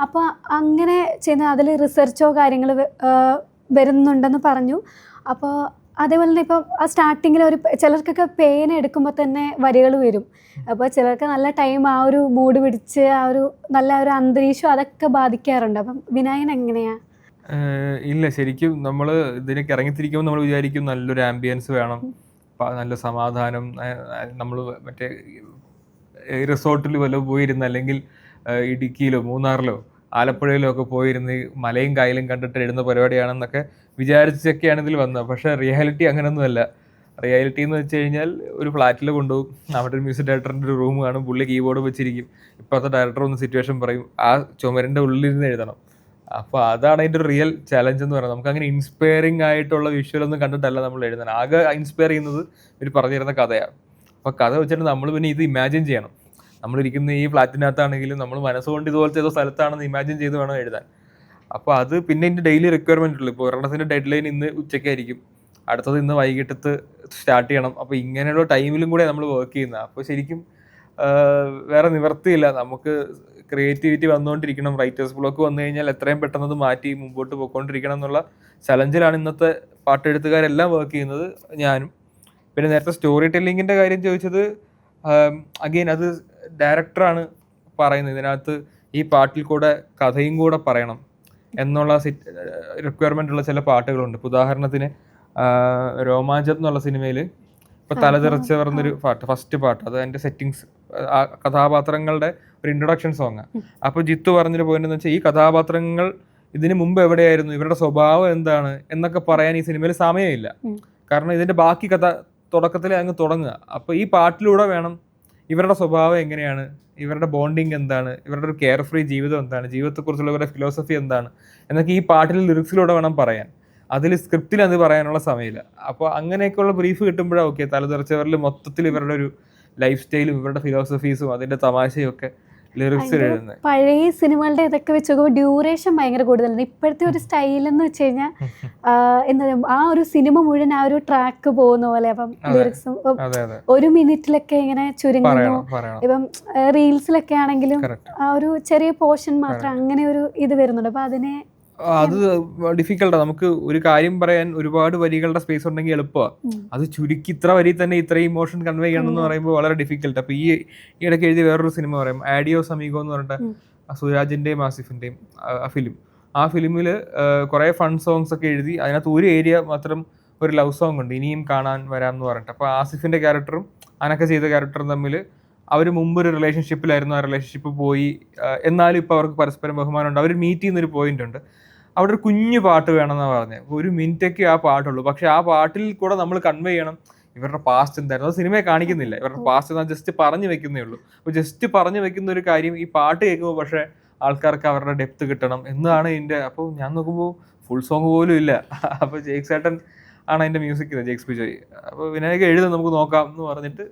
അപ്പോൾ അങ്ങനെ ചെയ്യുന്ന അതിൽ റിസർച്ചോ കാര്യങ്ങൾ വരുന്നുണ്ടെന്ന് പറഞ്ഞു. അപ്പോൾ അതേപോലെ തന്നെ ഇപ്പം ആ സ്റ്റാർട്ടിങ്ങിൽ ഒരു ചിലർക്കൊക്കെ പേന എടുക്കുമ്പോൾ തന്നെ വരികൾ വരും. അപ്പോൾ ചിലർക്ക് നല്ല ടൈം ആ ഒരു മൂഡ് പിടിച്ച് ആ ഒരു നല്ല ഒരു അന്തരീക്ഷം അതൊക്കെ ബാധിക്കാറുണ്ട്. അപ്പം വിനായകൻ എങ്ങനെയാണ്? ഇല്ല, ശരിക്കും നമ്മൾ ഇതിലേക്ക് ഇറങ്ങിത്തിരിക്കുമ്പോൾ നമ്മൾ വിചാരിക്കും നല്ലൊരു ആംബിയൻസ് വേണം, നല്ല സമാധാനം. നമ്മൾ മറ്റേ റിസോർട്ടിൽ വല്ലതും പോയിരുന്ന്, അല്ലെങ്കിൽ ഇടുക്കിയിലോ മൂന്നാറിലോ ആലപ്പുഴയിലോ ഒക്കെ പോയിരുന്ന് മലയും കായലും കണ്ടിട്ട് എഴുതുന്ന പരിപാടിയാണെന്നൊക്കെ വിചാരിച്ചൊക്കെയാണ് ഇതിൽ വന്നത്. പക്ഷേ റിയാലിറ്റി അങ്ങനെയൊന്നുമല്ല. റിയാലിറ്റി എന്ന് വെച്ച് കഴിഞ്ഞാൽ ഒരു ഫ്ലാറ്റിൽ കൊണ്ടുപോകും, അവിടെ ഒരു മ്യൂസിക് ഡയറക്ടറിൻ്റെ ഒരു റൂം കാണും, പുള്ളി കീബോർഡ് വെച്ചിരിക്കും. ഇപ്പോഴത്തെ ഡയറക്ടർ ഒന്ന് സിറ്റുവേഷൻ പറയും, ആ ചുമരിൻ്റെ ഉള്ളിലിരുന്ന് എഴുതണം. അപ്പോൾ അതാണ് അതിൻ്റെ ഒരു റിയൽ ചലഞ്ച് എന്ന് പറയുന്നത്. നമുക്ക് അങ്ങനെ ഇൻസ്പയറിംഗ് ആയിട്ടുള്ള വിഷ്വലൊന്നും കണ്ടിട്ടല്ല നമ്മൾ എഴുതുന്നത്. ആകെ ഇൻസ്പയർ ചെയ്യുന്നത് ഇവർ പറഞ്ഞിരുന്ന കഥയാണ്. അപ്പോൾ കഥ വെച്ചിട്ട് നമ്മൾ പിന്നെ ഇത് ഇമാജിൻ ചെയ്യണം. നമ്മളിരിക്കുന്ന ഈ ഫ്ലാറ്റിനകത്താണെങ്കിലും നമ്മൾ മനസ്സുകൊണ്ട് ഇതുപോലത്തെ ഏതോ സ്ഥലത്താണെന്ന് ഇമാജിൻ ചെയ്ത് വേണം എഴുതാൻ. അപ്പോൾ അത് പിന്നെ ഇതിൻ്റെ ഡെയിലി റിക്വയർമെൻ്റ് ഉള്ളൂ. ഇപ്പോൾ ഒരെണ്ണത്തിൻ്റെ ഡെഡ് ലൈൻ ഇന്ന് ഉച്ചയ്ക്കായിരിക്കും, അടുത്തത് ഇന്ന് വൈകിട്ടത്ത് സ്റ്റാർട്ട് ചെയ്യണം. അപ്പോൾ ഇങ്ങനെയുള്ള ടൈമിലും കൂടെ നമ്മൾ വർക്ക് ചെയ്യുന്നത്. അപ്പോൾ ശരിക്കും വേറെ നിവർത്തിയില്ല, നമുക്ക് ക്രിയേറ്റിവിറ്റി വന്നുകൊണ്ടിരിക്കണം. റൈറ്റേഴ്സ് ബ്ലോക്ക് വന്നു കഴിഞ്ഞാൽ എത്രയും പെട്ടെന്ന് അത് മാറ്റി മുമ്പോട്ട് പോയിക്കൊണ്ടിരിക്കണം എന്നുള്ള ചലഞ്ചിലാണ് ഇന്നത്തെ പാട്ടെഴുത്തുകാരെല്ലാം വർക്ക് ചെയ്യുന്നത്, ഞാനും. പിന്നെ നേരത്തെ സ്റ്റോറി ടെല്ലിങ്ങിൻ്റെ കാര്യം ചോദിച്ചത്, അഗെയിൻ അത് ഡയറക്ടറാണ് പറയുന്നത്. ഇതിനകത്ത് ഈ പാട്ടിൽ കൂടെ കഥയും കൂടെ പറയണം എന്നുള്ള റിക്വയർമെൻ്റ് ഉള്ള ചില പാട്ടുകളുണ്ട്. ഇപ്പോൾ ഉദാഹരണത്തിന് രോമാഞ്ചം എന്നുള്ള സിനിമയിൽ ഇപ്പോൾ തലതെറിച്ചവർ എന്നൊരു പാട്ട്, ഫസ്റ്റ് പാട്ട്, അത് അതിൻ്റെ സെറ്റിങ്സ്, ആ കഥാപാത്രങ്ങളുടെ ഒരു ഇൻട്രൊഡക്ഷൻ സോങ്ങാണ്. അപ്പോൾ ജിത്തു പറഞ്ഞൊരു പോയിന്റ് എന്ന് വെച്ചാൽ ഈ കഥാപാത്രങ്ങൾ ഇതിന് മുമ്പ് എവിടെയായിരുന്നു, ഇവരുടെ സ്വഭാവം എന്താണ് എന്നൊക്കെ പറയാൻ ഈ സിനിമയിൽ സമയമില്ല. കാരണം ഇതിൻ്റെ ബാക്കി കഥ തുടക്കത്തിൽ അങ്ങ് തുടങ്ങുക. അപ്പോൾ ഈ പാട്ടിലൂടെ വേണം ഇവരുടെ സ്വഭാവം എങ്ങനെയാണ്, ഇവരുടെ ബോണ്ടിങ് എന്താണ്, ഇവരുടെ ഒരു കെയർ ഫ്രീ ജീവിതം എന്താണ്, ജീവിതത്തെക്കുറിച്ചുള്ള ഇവരുടെ ഫിലോസഫി എന്താണ് എന്നൊക്കെ ഈ പാട്ടിൽ ലിറിക്സിലൂടെ വേണം പറയാൻ. അതിൽ സ്ക്രിപ്റ്റിൽ അത് പറയാനുള്ള സമയമില്ല. അപ്പോൾ അങ്ങനെയൊക്കെയുള്ള ബ്രീഫ് കിട്ടുമ്പോഴാണ് ഓക്കെ തലതെറിച്ചവരിൽ മൊത്തത്തിൽ ഇവരുടെ ഒരു ലൈഫ് സ്റ്റൈലും ഇവരുടെ ഫിലോസഫീസും അതിൻ്റെ തമാശയും ഒക്കെ ലിറിക്സിൽ എഴുതുന്നത്. പഴയ സിനിമകളുടെ ഇതൊക്കെ വെച്ച് നോക്കുമ്പോൾ ഡ്യൂറേഷൻ ഭയങ്കര കൂടുതലാണ്. ഇപ്പോഴത്തെ ഒരു സ്റ്റൈൽ എന്ന് വെച്ച് കഴിഞ്ഞാൽ എന്താ ആ ഒരു സിനിമ മുഴുവൻ ആ ഒരു ട്രാക്ക് പോകുന്ന പോലെ. അപ്പം ലിറിക്സും ഒരു മിനിറ്റിലൊക്കെ ഇങ്ങനെ ചുരുങ്ങുന്നു. ഇപ്പം റീൽസിലൊക്കെ ആണെങ്കിലും ആ ഒരു ചെറിയ പോർഷൻ മാത്രം അങ്ങനെ ഒരു ഇത് വരുന്നുണ്ട്. അപ്പം അതിനെ അത് ഡിഫിക്കൽട്ടാണ്. നമുക്ക് ഒരു കാര്യം പറയാൻ ഒരുപാട് വരികളുടെ സ്പേസ് ഉണ്ടെങ്കിൽ എളുപ്പമാണ്. അത് ചുരുക്കി ഇത്ര വരി തന്നെ ഇത്രയും ഇമോഷൻ കൺവേ ചെയ്യണം എന്ന് പറയുമ്പോൾ വളരെ ഡിഫിക്കൽട്ട്. അപ്പോൾ ഈ ഇടയ്ക്ക് എഴുതിയ വേറൊരു സിനിമ പറയും, ആഡിയോസ് അമീഗോ എന്ന് പറഞ്ഞിട്ട് സുരാജിൻ്റെയും ആസിഫിൻ്റെയും ആ ഫിലിമിൽ കുറേ ഫൺ സോങ്സ് ഒക്കെ എഴുതി. അതിനകത്ത് ഒരു ഏരിയ മാത്രം ഒരു ലവ് സോങ് ഉണ്ട്, ഇനിയും കാണാൻ വരാം എന്ന് പറഞ്ഞിട്ട്. അപ്പോൾ ആസിഫിൻ്റെ ക്യാരക്ടറും അനക്ക ചെയ്ത ക്യാരക്ടറും തമ്മിൽ അവർ മുമ്പ് ഒരു റിലേഷൻഷിപ്പിലായിരുന്നു, ആ റിലേഷൻഷിപ്പ് പോയി, എന്നാലും ഇപ്പോൾ അവർക്ക് പരസ്പരം ബഹുമാനമുണ്ട്, അവർ മീറ്റ് ചെയ്യുന്നൊരു പോയിന്റ് ഉണ്ട്. അവിടെ ഒരു കുഞ്ഞു പാട്ട് വേണമെന്നാണ് പറഞ്ഞത്. ഒരു മിനിറ്റൊക്കെ ആ പാട്ടുള്ളൂ, പക്ഷെ ആ പാട്ടിൽ കൂടെ നമ്മൾ കൺവേ ചെയ്യണം ഇവരുടെ പാസ്റ്റ് എന്തായിരുന്നു. അത് സിനിമയെ കാണിക്കുന്നില്ല, ഇവരുടെ പാസ്റ്റ് എന്താ ജസ്റ്റ് പറഞ്ഞു വെക്കുന്നേ ഉള്ളൂ. അപ്പോൾ ജസ്റ്റ് പറഞ്ഞു വെക്കുന്ന ഒരു കാര്യം ഈ പാട്ട് കേൾക്കുമ്പോൾ പക്ഷേ ആൾക്കാർക്ക് അവരുടെ ഡെപ്ത് കിട്ടണം എന്നാണ് ഇതിൻ്റെ. അപ്പോൾ ഞാൻ നോക്കുമ്പോൾ ഫുൾ സോങ് പോലും ഇല്ല. അപ്പോൾ ജെയ്ക്സ് ഏട്ടൻ ആണ് അതിൻ്റെ മ്യൂസിക് ചെയ്തത്, ജെയ്ക്സ് ബിജോയ്. അപ്പോൾ വിനായക എഴുതാൻ നമുക്ക് നോക്കാം എന്ന് പറഞ്ഞിട്ട്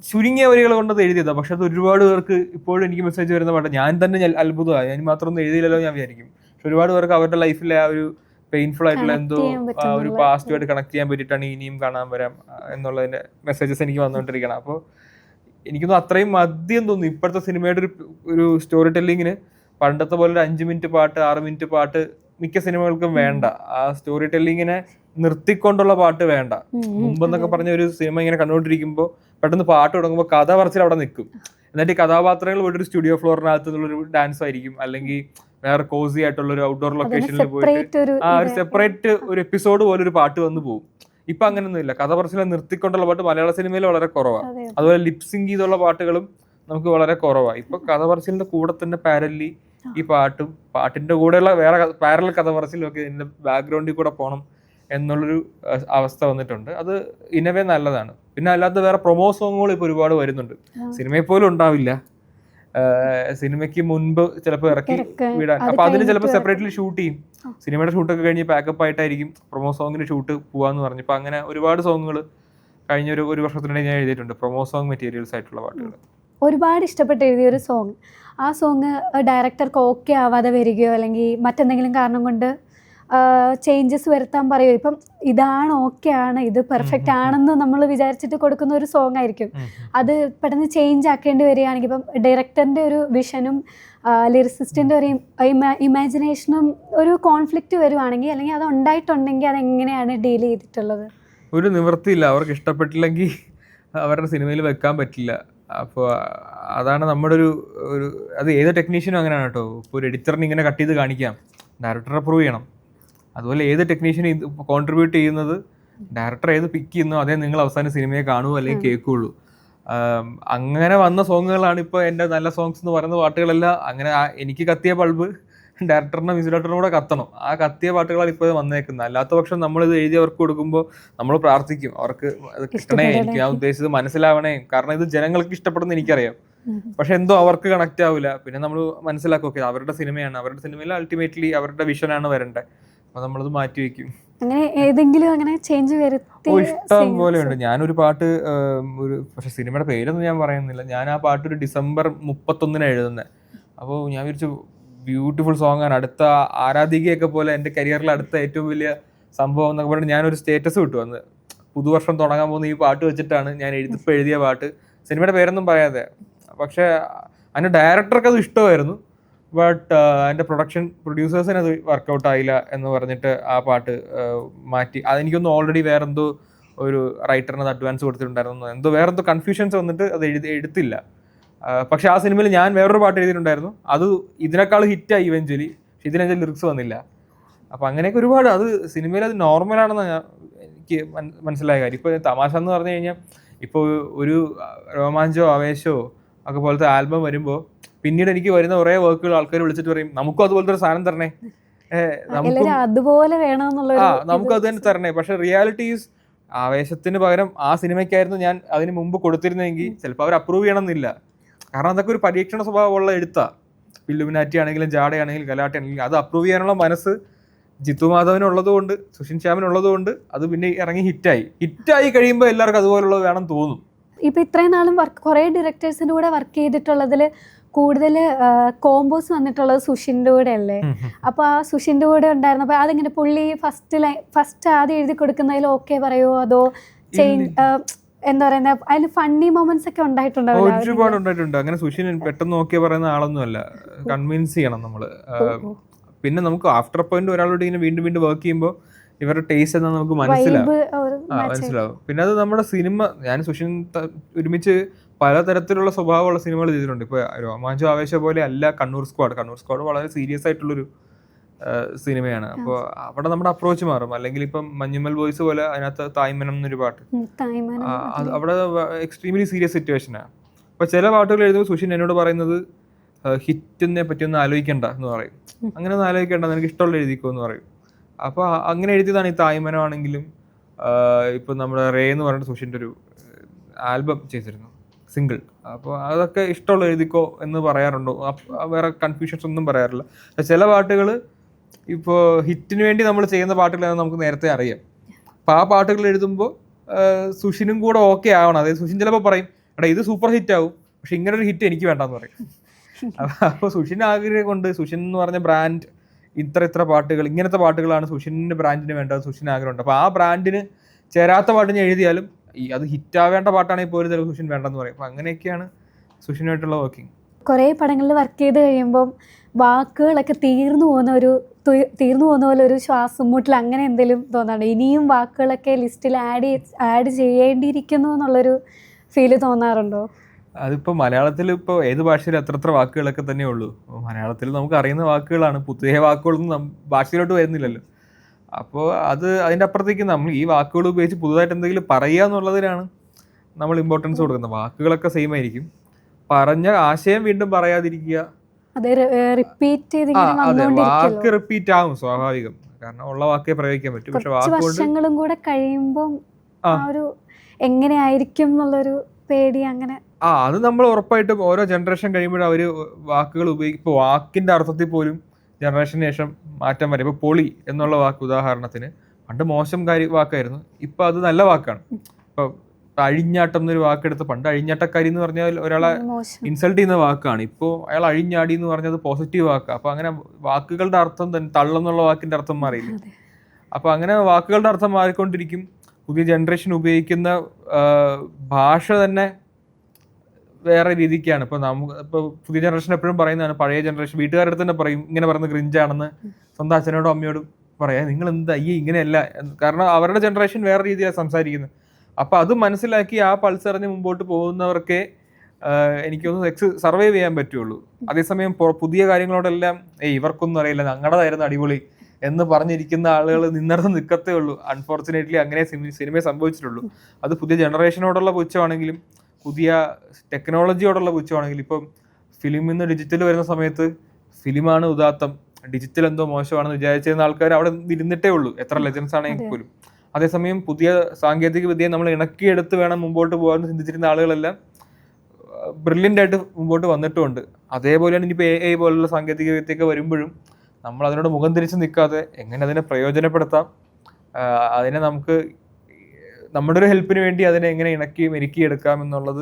ചുരുങ്ങിയ വരികൾ കൊണ്ടത് എഴുതിയതാണ്. പക്ഷെ അത് ഒരുപാട് പേർക്ക് ഇപ്പോഴും എനിക്ക് മെസ്സേജ് വരുന്ന പാട്ട്. ഞാൻ തന്നെ അത്ഭുതമാണ്, ഞാൻ മാത്രമൊന്നും എഴുതിയില്ലല്ലോ ഞാൻ വിചാരിക്കും. പക്ഷെ ഒരുപാട് പേർക്ക് അവരുടെ ലൈഫിലെ ആ ഒരു പെയിൻഫുൾ ആയിട്ടുള്ള എന്തോ ആ ഒരു പാസ്റ്റുമായിട്ട് കണക്ട് ചെയ്യാൻ പറ്റിയിട്ടാണ് ഇനിയും കാണാൻ വരാം എന്നുള്ളതിൻ്റെ മെസ്സേജസ് എനിക്ക് വന്നുകൊണ്ടിരിക്കണം. അപ്പോൾ എനിക്കൊന്നും അത്രയും മദ്യം തോന്നുന്നു ഇപ്പോഴത്തെ സിനിമയുടെ ഒരു സ്റ്റോറി ടെല്ലിങ്ങിന്. പണ്ടത്തെ പോലെ ഒരു 5 മിനിറ്റ് പാട്ട് 6 മിനിറ്റ് പാട്ട് മിക്ക സിനിമകൾക്കും വേണ്ട. ആ സ്റ്റോറി ടെല്ലിങ്ങിനെ നിർത്തിക്കൊണ്ടുള്ള പാട്ട് വേണ്ട. മുമ്പെന്നൊക്കെ പറഞ്ഞ ഒരു സിനിമ ഇങ്ങനെ കണ്ടുകൊണ്ടിരിക്കുമ്പോൾ പെട്ടെന്ന് പാട്ട് തുടങ്ങുമ്പോൾ കഥ പറച്ചിൽ അവിടെ നിൽക്കും. എന്നിട്ട് ഈ കഥാപാത്രങ്ങൾ പോയിട്ട് ഒരു സ്റ്റുഡിയോ ഫ്ലോറിനകത്ത് നിന്നുള്ളൊരു ഡാൻസ് ആയിരിക്കും, അല്ലെങ്കിൽ വേറെ കോസി ആയിട്ടുള്ള ഒരു ഔട്ട്ഡോർ ലൊക്കേഷനിൽ പോയിട്ട് ആ ഒരു സെപ്പറേറ്റ് ഒരു എപ്പിസോഡ് പോലെ ഒരു പാട്ട് വന്ന് പോകും. ഇപ്പൊ അങ്ങനെയൊന്നും ഇല്ല. കഥ പറച്ചിലെ നിർത്തിക്കൊണ്ടുള്ള പാട്ട് മലയാള സിനിമയിൽ വളരെ കുറവാണ്. അതുപോലെ ലിപ്സിങ് ചെയ്തുള്ള പാട്ടുകളും നമുക്ക് വളരെ കുറവാണ്. ഇപ്പൊ കഥ പറച്ചിലിന്റെ കൂടെ തന്നെ പാരലി ഈ പാട്ടിന്റെ കൂടെയുള്ള വേറെ പാരലൽ കഥ പറച്ചിലും ഒക്കെ ഇതിന്റെ ബാക്ക്ഗ്രൗണ്ടിൽ കൂടെ പോകണം എന്നുള്ളൊരു അവസ്ഥ വന്നിട്ടുണ്ട്. അത് ഇനവേ നല്ലതാണ്. പിന്നെ അല്ലാത്ത വേറെ പ്രൊമോ സോങ്ങുകൾ ഇപ്പോൾ ഒരുപാട് വരുന്നുണ്ട്, സിനിമയിൽ പോലും ഉണ്ടാവില്ല. സിനിമയ്ക്ക് മുൻപ് ചിലപ്പോൾ ഇറക്കി ഇറക്കാൻ, വിടാൻ. അത് അപ്പൊ അതിന് കഴിഞ്ഞിട്ട് ചിലപ്പോൾ വരട്ടെ. സെപ്പറേറ്റ്ലി ഷൂട്ട് ചെയ്യും. സിനിമയുടെ ഷൂട്ടൊക്കെ കഴിഞ്ഞ് പാക്കപ്പ് ആയിട്ടായിരിക്കും പ്രൊമോ സോങ്ങിന് ഷൂട്ട് പോവാന്ന് പറഞ്ഞു. ഇപ്പൊ അങ്ങനെ ഒരുപാട് സോങ്ങുകൾ കഴിഞ്ഞ ഒരു വർഷത്തിനിടെ ഞാൻ എഴുതിയിട്ടുണ്ട്, പ്രൊമോ സോങ് മെറ്റീരിയൽസ് ആയിട്ടുള്ള പാട്ടുകൾ. ഒരുപാട് ഇഷ്ടപ്പെട്ട് എഴുതിയൊരു സോങ്, ആ സോങ് ഡയറക്ടർക്ക് ഓക്കെ ആവാതെ വരികയോ അല്ലെങ്കിൽ മറ്റെന്തെങ്കിലും കാരണം കൊണ്ട് ചേഞ്ചസ് വരുത്താൻ പറയുമോ? ഇപ്പം ഇതാണ് ഓക്കെ ആണ്, ഇത് പെർഫെക്റ്റ് ആണെന്ന് നമ്മൾ വിചാരിച്ചിട്ട് കൊടുക്കുന്ന ഒരു സോങ് ആയിരിക്കും. അത് പെട്ടെന്ന് ചേഞ്ച് ആക്കേണ്ടി വരികയാണെങ്കിൽ ഇപ്പം ഡയറക്ടറിൻ്റെ ഒരു വിഷനും ലിറിസിസ്റ്റിൻ്റെ ഒരു ഇമാജിനേഷനും ഒരു കോൺഫ്ലിക്റ്റ് വരുവാണെങ്കിൽ, അല്ലെങ്കിൽ അത് ഉണ്ടായിട്ടുണ്ടെങ്കിൽ അതെങ്ങനെയാണ് ഡീൽ ചെയ്തിട്ടുള്ളത്? ഒരു നിവൃത്തിയില്ല, അവർക്ക് ഇഷ്ടപ്പെട്ടില്ലെങ്കിൽ അവരുടെ സിനിമയിൽ വെക്കാൻ പറ്റില്ല. അപ്പോൾ അതാണ് നമ്മുടെ ഒരു അത് ഏത് ടെക്നീഷ്യനും അങ്ങനെയാണ് കേട്ടോ. ഇപ്പോൾ ഒരു എഡിറ്ററിന് ഇങ്ങനെ കട്ട് ചെയ്ത് കാണിക്കാം, ഡയറക്ടർ അപ്രൂവ് ചെയ്യണം. അതുപോലെ ഏത് ടെക്നീഷ്യൻ കോൺട്രിബ്യൂട്ട് ചെയ്യുന്നത് ഡയറക്ടർ ഏത് പിക്ക് ചെയ്യുന്നോ അതേ നിങ്ങൾ അവസാനം സിനിമയെ കാണുമോ അല്ലെങ്കിൽ കേൾക്കുകയുള്ളൂ. അങ്ങനെ വന്ന സോങ്ങുകളാണ് ഇപ്പോൾ എൻ്റെ നല്ല സോങ്സ് എന്ന് പറയുന്ന പാട്ടുകളെല്ലാം. അങ്ങനെ എനിക്ക് കത്തിയ ബൾബ് ഡയറക്ടറിനും മ്യൂസിക് ഡയറക്ടറിനും കൂടെ കത്തണം. ആ കത്തിയ പാട്ടുകളാണ് ഇപ്പോൾ വന്നേക്കുന്നത്. അല്ലാത്ത പക്ഷം നമ്മളിത് എഴുതി അവർക്ക് കൊടുക്കുമ്പോൾ നമ്മൾ പ്രാർത്ഥിക്കും അവർക്ക് അത് കിട്ടണേ, എനിക്ക് ഞാൻ ഉദ്ദേശിച്ചത് മനസ്സിലാവണേ. കാരണം ഇത് ജനങ്ങൾക്ക് ഇഷ്ടപ്പെടുന്ന എനിക്കറിയാം, പക്ഷെ എന്തോ അവർക്ക് കണക്ട് ആവില്ല. പിന്നെ നമ്മൾ മനസ്സിലാക്കും, ഓക്കെ അവരുടെ സിനിമയാണ്, അവരുടെ സിനിമയിൽ അൾട്ടിമേറ്റ്ലി അവരുടെ വിഷനാണ് വരേണ്ടത്. അപ്പൊ നമ്മളത് മാറ്റി വെക്കും. അങ്ങനെ ഏതെങ്കിലും അങ്ങനെ ചേഞ്ച് വരുത്തി? ഇഷ്ടം പോലെ ഉണ്ട്. ഞാനൊരു പാട്ട് പക്ഷെ സിനിമയുടെ പേരൊന്നും ഞാൻ പറയുന്നില്ല. ഞാൻ ആ പാട്ട് ഒരു ഡിസംബർ 31 എഴുതുന്നത്. അപ്പോൾ ഞാൻ വിചാരിച്ചു ബ്യൂട്ടിഫുൾ സോങ് ആണ്, അടുത്ത ആരാധികയൊക്കെ പോലെ എൻ്റെ കരിയറിൽ അടുത്ത ഏറ്റവും വലിയ സംഭവം എന്നൊക്കെ പറഞ്ഞിട്ട് ഞാനൊരു സ്റ്റേറ്റസ് വിട്ടു. അന്ന് പുതുവർഷം തുടങ്ങാൻ പോകുന്ന ഈ പാട്ട് വെച്ചിട്ടാണ് ഞാൻ എഴുതിയ പാട്ട്, സിനിമയുടെ പേരൊന്നും പറയാതെ. പക്ഷെ അതിൻ്റെ ഡയറക്ടർക്ക് അത് ഇഷ്ടമായിരുന്നു, ബട്ട് അതിൻ്റെ പ്രൊഡ്യൂസേഴ്സിന് അത് വർക്കൗട്ട് ആയില്ല എന്ന് പറഞ്ഞിട്ട് ആ പാട്ട് മാറ്റി. അതെനിക്കൊന്നും ഓൾറെഡി വേറെന്തോ ഒരു റൈറ്ററിന് അഡ്വാൻസ് കൊടുത്തിട്ടുണ്ടായിരുന്നു, എന്തോ വേറെന്തോ കൺഫ്യൂഷൻസ് വന്നിട്ട് അത് എടുത്തില്ല. പക്ഷെ ആ സിനിമയിൽ ഞാൻ വേറൊരു പാട്ട് എഴുതിയിട്ടുണ്ടായിരുന്നു, അത് ഇതിനേക്കാൾ ഹിറ്റായി ഇവഞ്ച്വലി. പക്ഷെ ഇതിനെന്തെങ്കിലും ലിറിക്സ് വന്നില്ല. അപ്പം അങ്ങനെയൊക്കെ ഒരുപാട് അത് സിനിമയിൽ അത് നോർമലാണെന്ന് എനിക്ക് മനസ്സിലായ കാര്യം. ഇപ്പോൾ തമാശ എന്ന് പറഞ്ഞു കഴിഞ്ഞാൽ ഇപ്പോൾ ഒരു രോമാഞ്ചോ ആവേശമോ ഒക്കെ പോലത്തെ ആൽബം വരുമ്പോൾ പിന്നീട് എനിക്ക് വരുന്ന കുറേ വർക്കുകൾ ആൾക്കാർ വിളിച്ചിട്ട് പറയും നമുക്കും അതുപോലത്തെ ഒരു സാധനം തരണേ, അതുപോലെ വേണമെന്നുള്ള നമുക്കും അത് തന്നെ തരണേ. പക്ഷെ റിയാലിറ്റി ഈസ് ആവേശത്തിന് പകരം ആ സിനിമയ്ക്കായിരുന്നു ഞാൻ അതിന് മുമ്പ് കൊടുത്തിരുന്നെങ്കിൽ ചിലപ്പോൾ അവർ അപ്രൂവ് ചെയ്യണമെന്നില്ല. കാരണം അതൊക്കെ ഒരു പരീക്ഷണ സ്വഭാവമുള്ള എഴുത്താ. ഇല്ലുമിനാറ്റി ആണെങ്കിലും ജാടയാണെങ്കിലും ഗലാട്ടയാണെങ്കിലും അത് അപ്രൂവ് ചെയ്യാനുള്ള മനസ്സ് ജിത്തു മാധവനുള്ളത് കൊണ്ട്, സുഷിൻ ശ്യാമിനുള്ളത് കൊണ്ട് അത് പിന്നെ ഇറങ്ങി ഹിറ്റായി കഴിയുമ്പോൾ എല്ലാവർക്കും അതുപോലുള്ളത് വേണം തോന്നും. ഇപ്പം ഇത്രയും നാളും കുറേ ഡയറക്ടേഴ്സിൻ്റെ കൂടെ വർക്ക് ചെയ്തിട്ടുള്ളതിൽ കൂടുതൽ കോമ്പോസ് വന്നിട്ടുള്ളത് സുഷിൻ്റെ കൂടെ അല്ലേ? അപ്പോൾ ആ സുഷിൻ്റെ കൂടെ ഉണ്ടായിരുന്നപ്പോൾ അതെങ്ങനെ പുള്ളി ഫസ്റ്റ് ആദ്യം എഴുതി കൊടുക്കുന്നതിൽ ഓക്കെ പറയുമോ, അതോ ചേഞ്ച് എന്താ പറയുക അതിൽ ഫണ്ണി മൊമെന്റ്സ് ഒക്കെ ഉണ്ടായിട്ടുണ്ടാവും? ഒരുപാട് ഉണ്ടായിട്ടുണ്ട്. അങ്ങനെ സുഷിൻ പെട്ടെന്ന് ഓക്കെ പറയുന്ന ആളൊന്നും അല്ല, കൺവിൻസ് ചെയ്യണം നമ്മള്. പിന്നെ നമുക്ക് ആഫ്റ്റർ പോയിന്റ് ഒരാളോട് ഇങ്ങനെ വീണ്ടും വീണ്ടും വർക്ക് ചെയ്യുമ്പോൾ ഇവരുടെ ടേസ്റ്റ് എന്താ നമുക്ക് മനസ്സിലാവും. പിന്നെ അത് നമ്മുടെ സിനിമ, ഞാൻ സുഷിൻ ഒരുമിച്ച് പലതരത്തിലുള്ള സ്വഭാവമുള്ള സിനിമകൾ ചെയ്തിട്ടുണ്ട്. ഇപ്പോൾ രോമാഞ്ചം ആവേശം പോലെ അല്ല കണ്ണൂർ സ്ക്വാഡ് വളരെ സീരിയസ് ആയിട്ടുള്ളൊരു സിനിമയാണ്. അപ്പോൾ അവിടെ നമ്മുടെ അപ്രോച്ച് മാറും. അല്ലെങ്കിൽ ഇപ്പം മഞ്ഞുമൽ ബോയ്സ് പോലെ അതിനകത്ത് തായ്മനം എന്നൊരു പാട്ട്, അവിടെ എക്സ്ട്രീംലി സീരിയസ് സിറ്റുവേഷനാണ്. അപ്പോൾ ചില പാട്ടുകൾ എഴുതുമ്പോൾ സുഷിൻ എന്നോട് പറയുന്നത് ഹിറ്റിനെ പറ്റി ഒന്നും ആലോചിക്കണ്ട എന്ന് പറയും. അങ്ങനെ ഒന്നും ആലോചിക്കേണ്ട, നിനക്ക് ഇഷ്ടമുള്ള എഴുതിക്കോ എന്ന് പറയും. അപ്പോൾ അങ്ങനെ എഴുതിയതാണ് ഈ തായ്മനം ആണെങ്കിലും. ഇപ്പം നമ്മുടെ റേ എന്ന് പറഞ്ഞിട്ട് സുഷിൻ്റെ ഒരു ആൽബം ചെയ്തിരുന്നു, സിംഗിൾ. അപ്പോൾ അതൊക്കെ ഇഷ്ടമുള്ള എഴുതിക്കോ എന്ന് പറയാറുണ്ടോ, വേറെ കൺഫ്യൂഷൻസ് ഒന്നും പറയാറില്ല. ചില പാട്ടുകൾ ഇപ്പോൾ ഹിറ്റിന് വേണ്ടി നമ്മൾ ചെയ്യുന്ന പാട്ടുകളാണ് നമുക്ക് നേരത്തെ അറിയാം. അപ്പോൾ ആ പാട്ടുകൾ എഴുതുമ്പോൾ സുഷിനും കൂടെ ഓക്കെ ആവണം. അതായത് സുഷിൻ ചിലപ്പോൾ പറയും എടാ ഇത് സൂപ്പർ ഹിറ്റ് ആവും, പക്ഷെ ഇങ്ങനെ ഒരു ഹിറ്റ് എനിക്ക് വേണ്ടെന്ന് പറയും. അപ്പോൾ സുഷിൻ ആഗ്രഹം കൊണ്ട്, സുഷിൻ എന്ന് പറഞ്ഞ ബ്രാൻഡ് ഇത്ര പാട്ടുകൾ, ഇങ്ങനത്തെ പാട്ടുകളാണ് സുഷിൻ്റെ ബ്രാൻഡിന് വേണ്ടത്, സുഷിൻ ആഗ്രഹമുണ്ട്. അപ്പോൾ ആ ബ്രാൻഡിന് ചേരാത്ത പാട്ട് ഞാൻ എഴുതിയാലും അത് ഹിറ്റാവേണ്ട പാട്ടാണെങ്കിൽ പോലും ചില സുഷിൻ വേണ്ടെന്ന് പറയും. അപ്പോൾ അങ്ങനെയൊക്കെയാണ് സുഷിനായിട്ടുള്ള വർക്കിംഗ്. കുറേ പടങ്ങളിൽ വർക്ക് ചെയ്ത് കഴിയുമ്പം വാക്കുകളൊക്കെ തീർന്നു പോകുന്ന പോലെ ഒരു ശ്വാസം മുട്ടൽ അങ്ങനെ എന്തെങ്കിലും തോന്നാറുണ്ട്? ഇനിയും വാക്കുകളൊക്കെ ലിസ്റ്റിൽ ആഡ് ചെയ്യേണ്ടിയിരിക്കുന്നു എന്നുള്ളൊരു ഫീല് തോന്നാറുണ്ടോ? അതിപ്പോൾ മലയാളത്തിൽ ഇപ്പോൾ ഏത് ഭാഷയിൽ എത്ര വാക്കുകളൊക്കെ തന്നെ ഉള്ളൂ. മലയാളത്തിൽ നമുക്ക് അറിയുന്ന വാക്കുകളാണ്, പുതിയ വാക്കുകളൊന്നും ഭാഷയിലോട്ട് വരുന്നില്ലല്ലോ. അപ്പോൾ അതിൻ്റെ അപ്പുറത്തേക്ക് നമ്മൾ ഈ വാക്കുകൾ ഉപയോഗിച്ച് പുതുതായിട്ട് എന്തെങ്കിലും പറയുക എന്നുള്ളതിനാണ് നമ്മൾ ഇമ്പോർട്ടൻസ് കൊടുക്കുന്നത്. വാക്കുകളൊക്കെ സെയിം ആയിരിക്കും, പറഞ്ഞ ആശയം വീണ്ടും പറയാതിരിക്കുക. അതെ, വാക്ക് റിപ്പീറ്റ് ആവും സ്വാഭാവികം, കാരണം ഉള്ള വാക്കേ പ്രയോഗിക്കാൻ പറ്റും. പക്ഷെ വർഷങ്ങളും കൂടെ കഴിയുമ്പോൾ എങ്ങനെയായിരിക്കും എന്നുള്ളൊരു പേടി അങ്ങനെ അത് നമ്മൾ ഉറപ്പായിട്ടും ഓരോ ജനറേഷൻ കഴിയുമ്പോഴും അവർ വാക്കുകൾ ഉപയോഗിക്കും. ഇപ്പോൾ വാക്കിൻ്റെ അർത്ഥത്തിൽ പോലും ജനറേഷന് ശേഷം മാറ്റം വരും. ഇപ്പോൾ പൊളി എന്നുള്ള വാക്ക് ഉദാഹരണത്തിന് പണ്ട് മോശം വാക്കായിരുന്നു, ഇപ്പോൾ അത് നല്ല വാക്കാണ്. ഇപ്പോൾ അഴിഞ്ഞാട്ടം എന്നൊരു വാക്കെടുത്ത്, പണ്ട് അഴിഞ്ഞാട്ടക്കാരി എന്ന് പറഞ്ഞാൽ ഒരാളെ ഇൻസൾട്ട് ചെയ്യുന്ന വാക്കാണ്. ഇപ്പോൾ അയാൾ അഴിഞ്ഞാടി എന്ന് പറഞ്ഞത് പോസിറ്റീവ് വാക്കാണ്. അപ്പോൾ അങ്ങനെ വാക്കുകളുടെ അർത്ഥം തന്നെ തള്ളെന്നുള്ള വാക്കിൻ്റെ അർത്ഥം മാറിയില്ല. അപ്പോൾ അങ്ങനെ വാക്കുകളുടെ അർത്ഥം മാറിക്കൊണ്ടിരിക്കും. പുതിയ ജനറേഷൻ ഉപയോഗിക്കുന്ന ഭാഷ തന്നെ വേറെ രീതിക്കാണ്. ഇപ്പോൾ ഇപ്പോൾ പുതിയ ജനറേഷൻ എപ്പോഴും പറയുന്നതാണ്, പഴയ ജനറേഷൻ വീട്ടുകാരുടെ തന്നെ പറയും ഇങ്ങനെ പറയുന്നത് ക്രിഞ്ചാണെന്ന്. സ്വന്തം അച്ഛനോടും അമ്മയോടും പറയാം നിങ്ങൾ എന്ത് അയ്യേ ഇങ്ങനെയല്ല, കാരണം അവരുടെ ജനറേഷൻ വേറെ രീതിയിലാണ് സംസാരിക്കുന്നത്. അപ്പോൾ അത് മനസ്സിലാക്കി ആ പൾസ് അറിഞ്ഞ് മുമ്പോട്ട് പോകുന്നവർക്കേ എനിക്കൊന്ന് സർവൈവ് ചെയ്യാൻ പറ്റുള്ളൂ. അതേസമയം പുതിയ കാര്യങ്ങളോടെല്ലാം ഇവർക്കൊന്നും അറിയില്ല, ഞങ്ങളുടേതായിരുന്നു അടിപൊളി എന്ന് പറഞ്ഞിരിക്കുന്ന ആളുകൾ നിന്നിടത്ത് നിൽക്കത്തേ ഉള്ളൂ. അൺഫോർച്ചുനേറ്റ്ലി അങ്ങനെ സിനിമയെ സംഭവിച്ചിട്ടുള്ളൂ. അത് പുതിയ ജനറേഷനോടുള്ള പുച്ഛമാണെങ്കിലും പുതിയ ടെക്നോളജിയോടുള്ള പുച്ഛമാണെങ്കിലും. ഇപ്പം ഫിലിമിൽ നിന്ന് ഡിജിറ്റൽ വരുന്ന സമയത്ത് ഫിലിമാണ് ഉദാത്തം, ഡിജിറ്റൽ എന്തോ മോശമാണെന്ന് വിചാരിച്ചിരുന്ന ആൾക്കാർ അവിടെ ഇരുന്നിട്ടേ ഉള്ളൂ, എത്ര ലെജൻസ് ആണെങ്കിൽ പോലും. അതേസമയം പുതിയ സാങ്കേതിക വിദ്യയെ നമ്മൾ ഇണക്കിയെടുത്ത് വേണം മുമ്പോട്ട് പോകാൻ ചിന്തിച്ചിരുന്ന ആളുകളെല്ലാം ബ്രില്യൻ്റ് ആയിട്ട് മുമ്പോട്ട് വന്നിട്ടുമുണ്ട്. അതേപോലെയാണ് ഇനിയിപ്പോൾ AI പോലുള്ള സാങ്കേതിക വിദ്യയൊക്കെ വരുമ്പോഴും നമ്മൾ അതിനോട് മുഖം തിരിച്ച് നിൽക്കാതെ എങ്ങനെ അതിനെ പ്രയോജനപ്പെടുത്താം, അതിനെ നമുക്ക് നമ്മുടെ ഒരു ഹെൽപ്പിന് വേണ്ടി അതിനെ എങ്ങനെ മെരുക്കിയെടുക്കാം എന്നുള്ളത്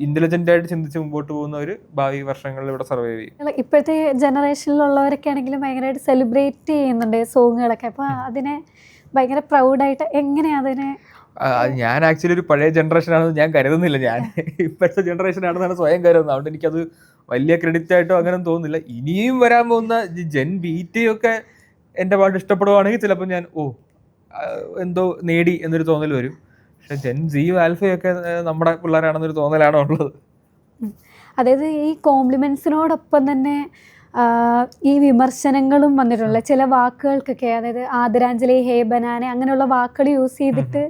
ഇന്റലിജന്റ് ആയിട്ട് ചിന്തിച്ച് മുമ്പോട്ട് പോകുന്ന ഒരു ഭാവി വർഷങ്ങളിൽ ഇവിടെ സർവൈവ് ചെയ്യും. ഇപ്പോഴത്തെ ജനറേഷനിലുള്ളവരൊക്കെ ആണെങ്കിലും ഭയങ്കരമായിട്ട് സെലിബ്രേറ്റ് ചെയ്യുന്നുണ്ട് സോങ്ങുകളൊക്കെ. അപ്പോൾ അതിനെ ഭയങ്കര പ്രൗഡായിട്ട് എങ്ങനെയാണ് അതിനെ? ഞാൻ ആക്ച്വലി ഒരു പഴയ ജനറേഷൻ ആണെന്ന് ഞാൻ കരുതുന്നില്ല, ഞാൻ ഇപ്പോഴത്തെ ജനറേഷൻ ആണെന്നാണ് സ്വയം കരുതുന്നത്. അതുകൊണ്ട് എനിക്കത് വലിയ ക്രെഡിറ്റ് ആയിട്ടോ അങ്ങനെ തോന്നുന്നില്ല. ഇനിയും വരാൻ പോകുന്ന ജെൻ ബീറ്റ് ഒക്കെ എൻ്റെ പാട്ട് ഇഷ്ടപ്പെടുവാണെങ്കിൽ ചിലപ്പോൾ ഞാൻ എന്തോ നേടി എന്നൊരു തോന്നൽ വരും. പക്ഷെ ജെൻ സിയും ആൽഫയൊക്കെ നമ്മുടെ പിള്ളേരാണെന്നൊരു തോന്നലാണോ ഉള്ളത്. അതായത് ഈ കോംപ്ലിമെന്റ്സിനോടൊപ്പം തന്നെ ഈ വിമർശനങ്ങളും വന്നിട്ടുള്ള ചില വാക്കുകൾക്കൊക്കെ, അതായത് ആദരാഞ്ജലി, ഹേ ബനാനെ അങ്ങനെയുള്ള വാക്കുകൾ യൂസ് ചെയ്തിട്ട്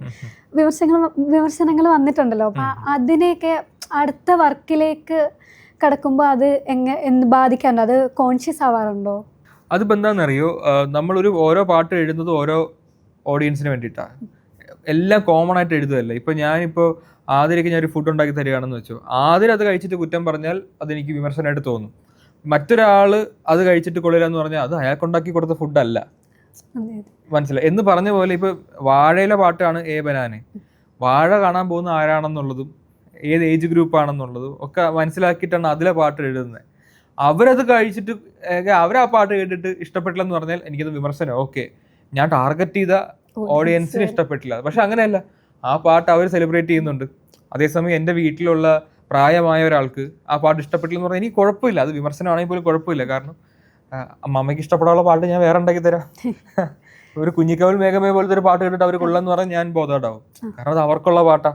വിമർശനങ്ങൾ വന്നിട്ടുണ്ടല്ലോ. അപ്പം അതിനെയൊക്കെ അടുത്ത വർക്കിലേക്ക് കടക്കുമ്പോൾ അത് എന്ന് ബാധിക്കാറുണ്ടോ? അത് കോൺഷ്യസ് ആവാറുണ്ടോ? അതിപ്പോൾ എന്താണെന്നറിയോ, നമ്മളൊരു ഓരോ പാട്ട് എഴുതുന്നത് ഓരോ ഓഡിയൻസിന് വേണ്ടിയിട്ടാണ്. എല്ലാം കോമൺ ആയിട്ട് എഴുതുകയല്ല. ഇപ്പോൾ ഞാനിപ്പോൾ ആതിരയ്ക്ക് ഞാനൊരു ഫുഡ് ഉണ്ടാക്കി തരികയാണെന്ന് വെച്ചു, ആതിര അത് കഴിച്ചിട്ട് കുറ്റം പറഞ്ഞാൽ അതെനിക്ക് വിമർശനമായിട്ട് തോന്നും. മറ്റൊരാൾ അത് കഴിച്ചിട്ട് കൊള്ളില്ല എന്ന് പറഞ്ഞാൽ അത് അയാൾക്കുണ്ടാക്കി കൊടുത്ത ഫുഡല്ല, മനസ്സിലായി എന്ന് പറഞ്ഞ പോലെ. ഇപ്പോൾ വാഴയിലെ പാട്ടാണ് ഏ ബനാനെ, വാഴ കാണാൻ പോകുന്ന ആരാണെന്നുള്ളതും ഏത് ഏജ് ഗ്രൂപ്പാണെന്നുള്ളതും ഒക്കെ മനസ്സിലാക്കിയിട്ടാണ് അതിലെ പാട്ട് എഴുതുന്നത്. അവരത് കഴിച്ചിട്ട് അവരാ പാട്ട് കേട്ടിട്ട് ഇഷ്ടപ്പെട്ടില്ലെന്ന് പറഞ്ഞാൽ എനിക്കത് വിമർശനം. ഓക്കെ, ഞാൻ ടാർഗറ്റ് ചെയ്ത ഓഡിയൻസിന് ഇഷ്ടപ്പെട്ടില്ല. പക്ഷെ അങ്ങനെയല്ല, ആ പാട്ട് അവർ സെലിബ്രേറ്റ് ചെയ്യുന്നുണ്ട്. അതേസമയം എൻ്റെ വീട്ടിലുള്ള പ്രായമായ ഒരാൾക്ക് ആ പാട്ട് ഇഷ്ടപ്പെട്ടില്ലെന്ന് പറഞ്ഞാൽ എനിക്ക് കുഴപ്പമില്ല, അത് വിമർശനമാണെങ്കിൽ പോലും കുഴപ്പമില്ല. കാരണം അമ്മയ്ക്ക് ഇഷ്ടപ്പെടാനുള്ള പാട്ട് ഞാൻ വേറെ ഉണ്ടാക്കി തരാം. ഒരു കുഞ്ഞിക്കവൽ മേഘമേ പോലത്തെ ഒരു പാട്ട് കേട്ടിട്ട് അവർ കൊള്ളാന്ന് പറഞ്ഞാൽ ഞാൻ ബോധമുണ്ടാവും, കാരണം അത് അവർക്കുള്ള പാട്ടാ.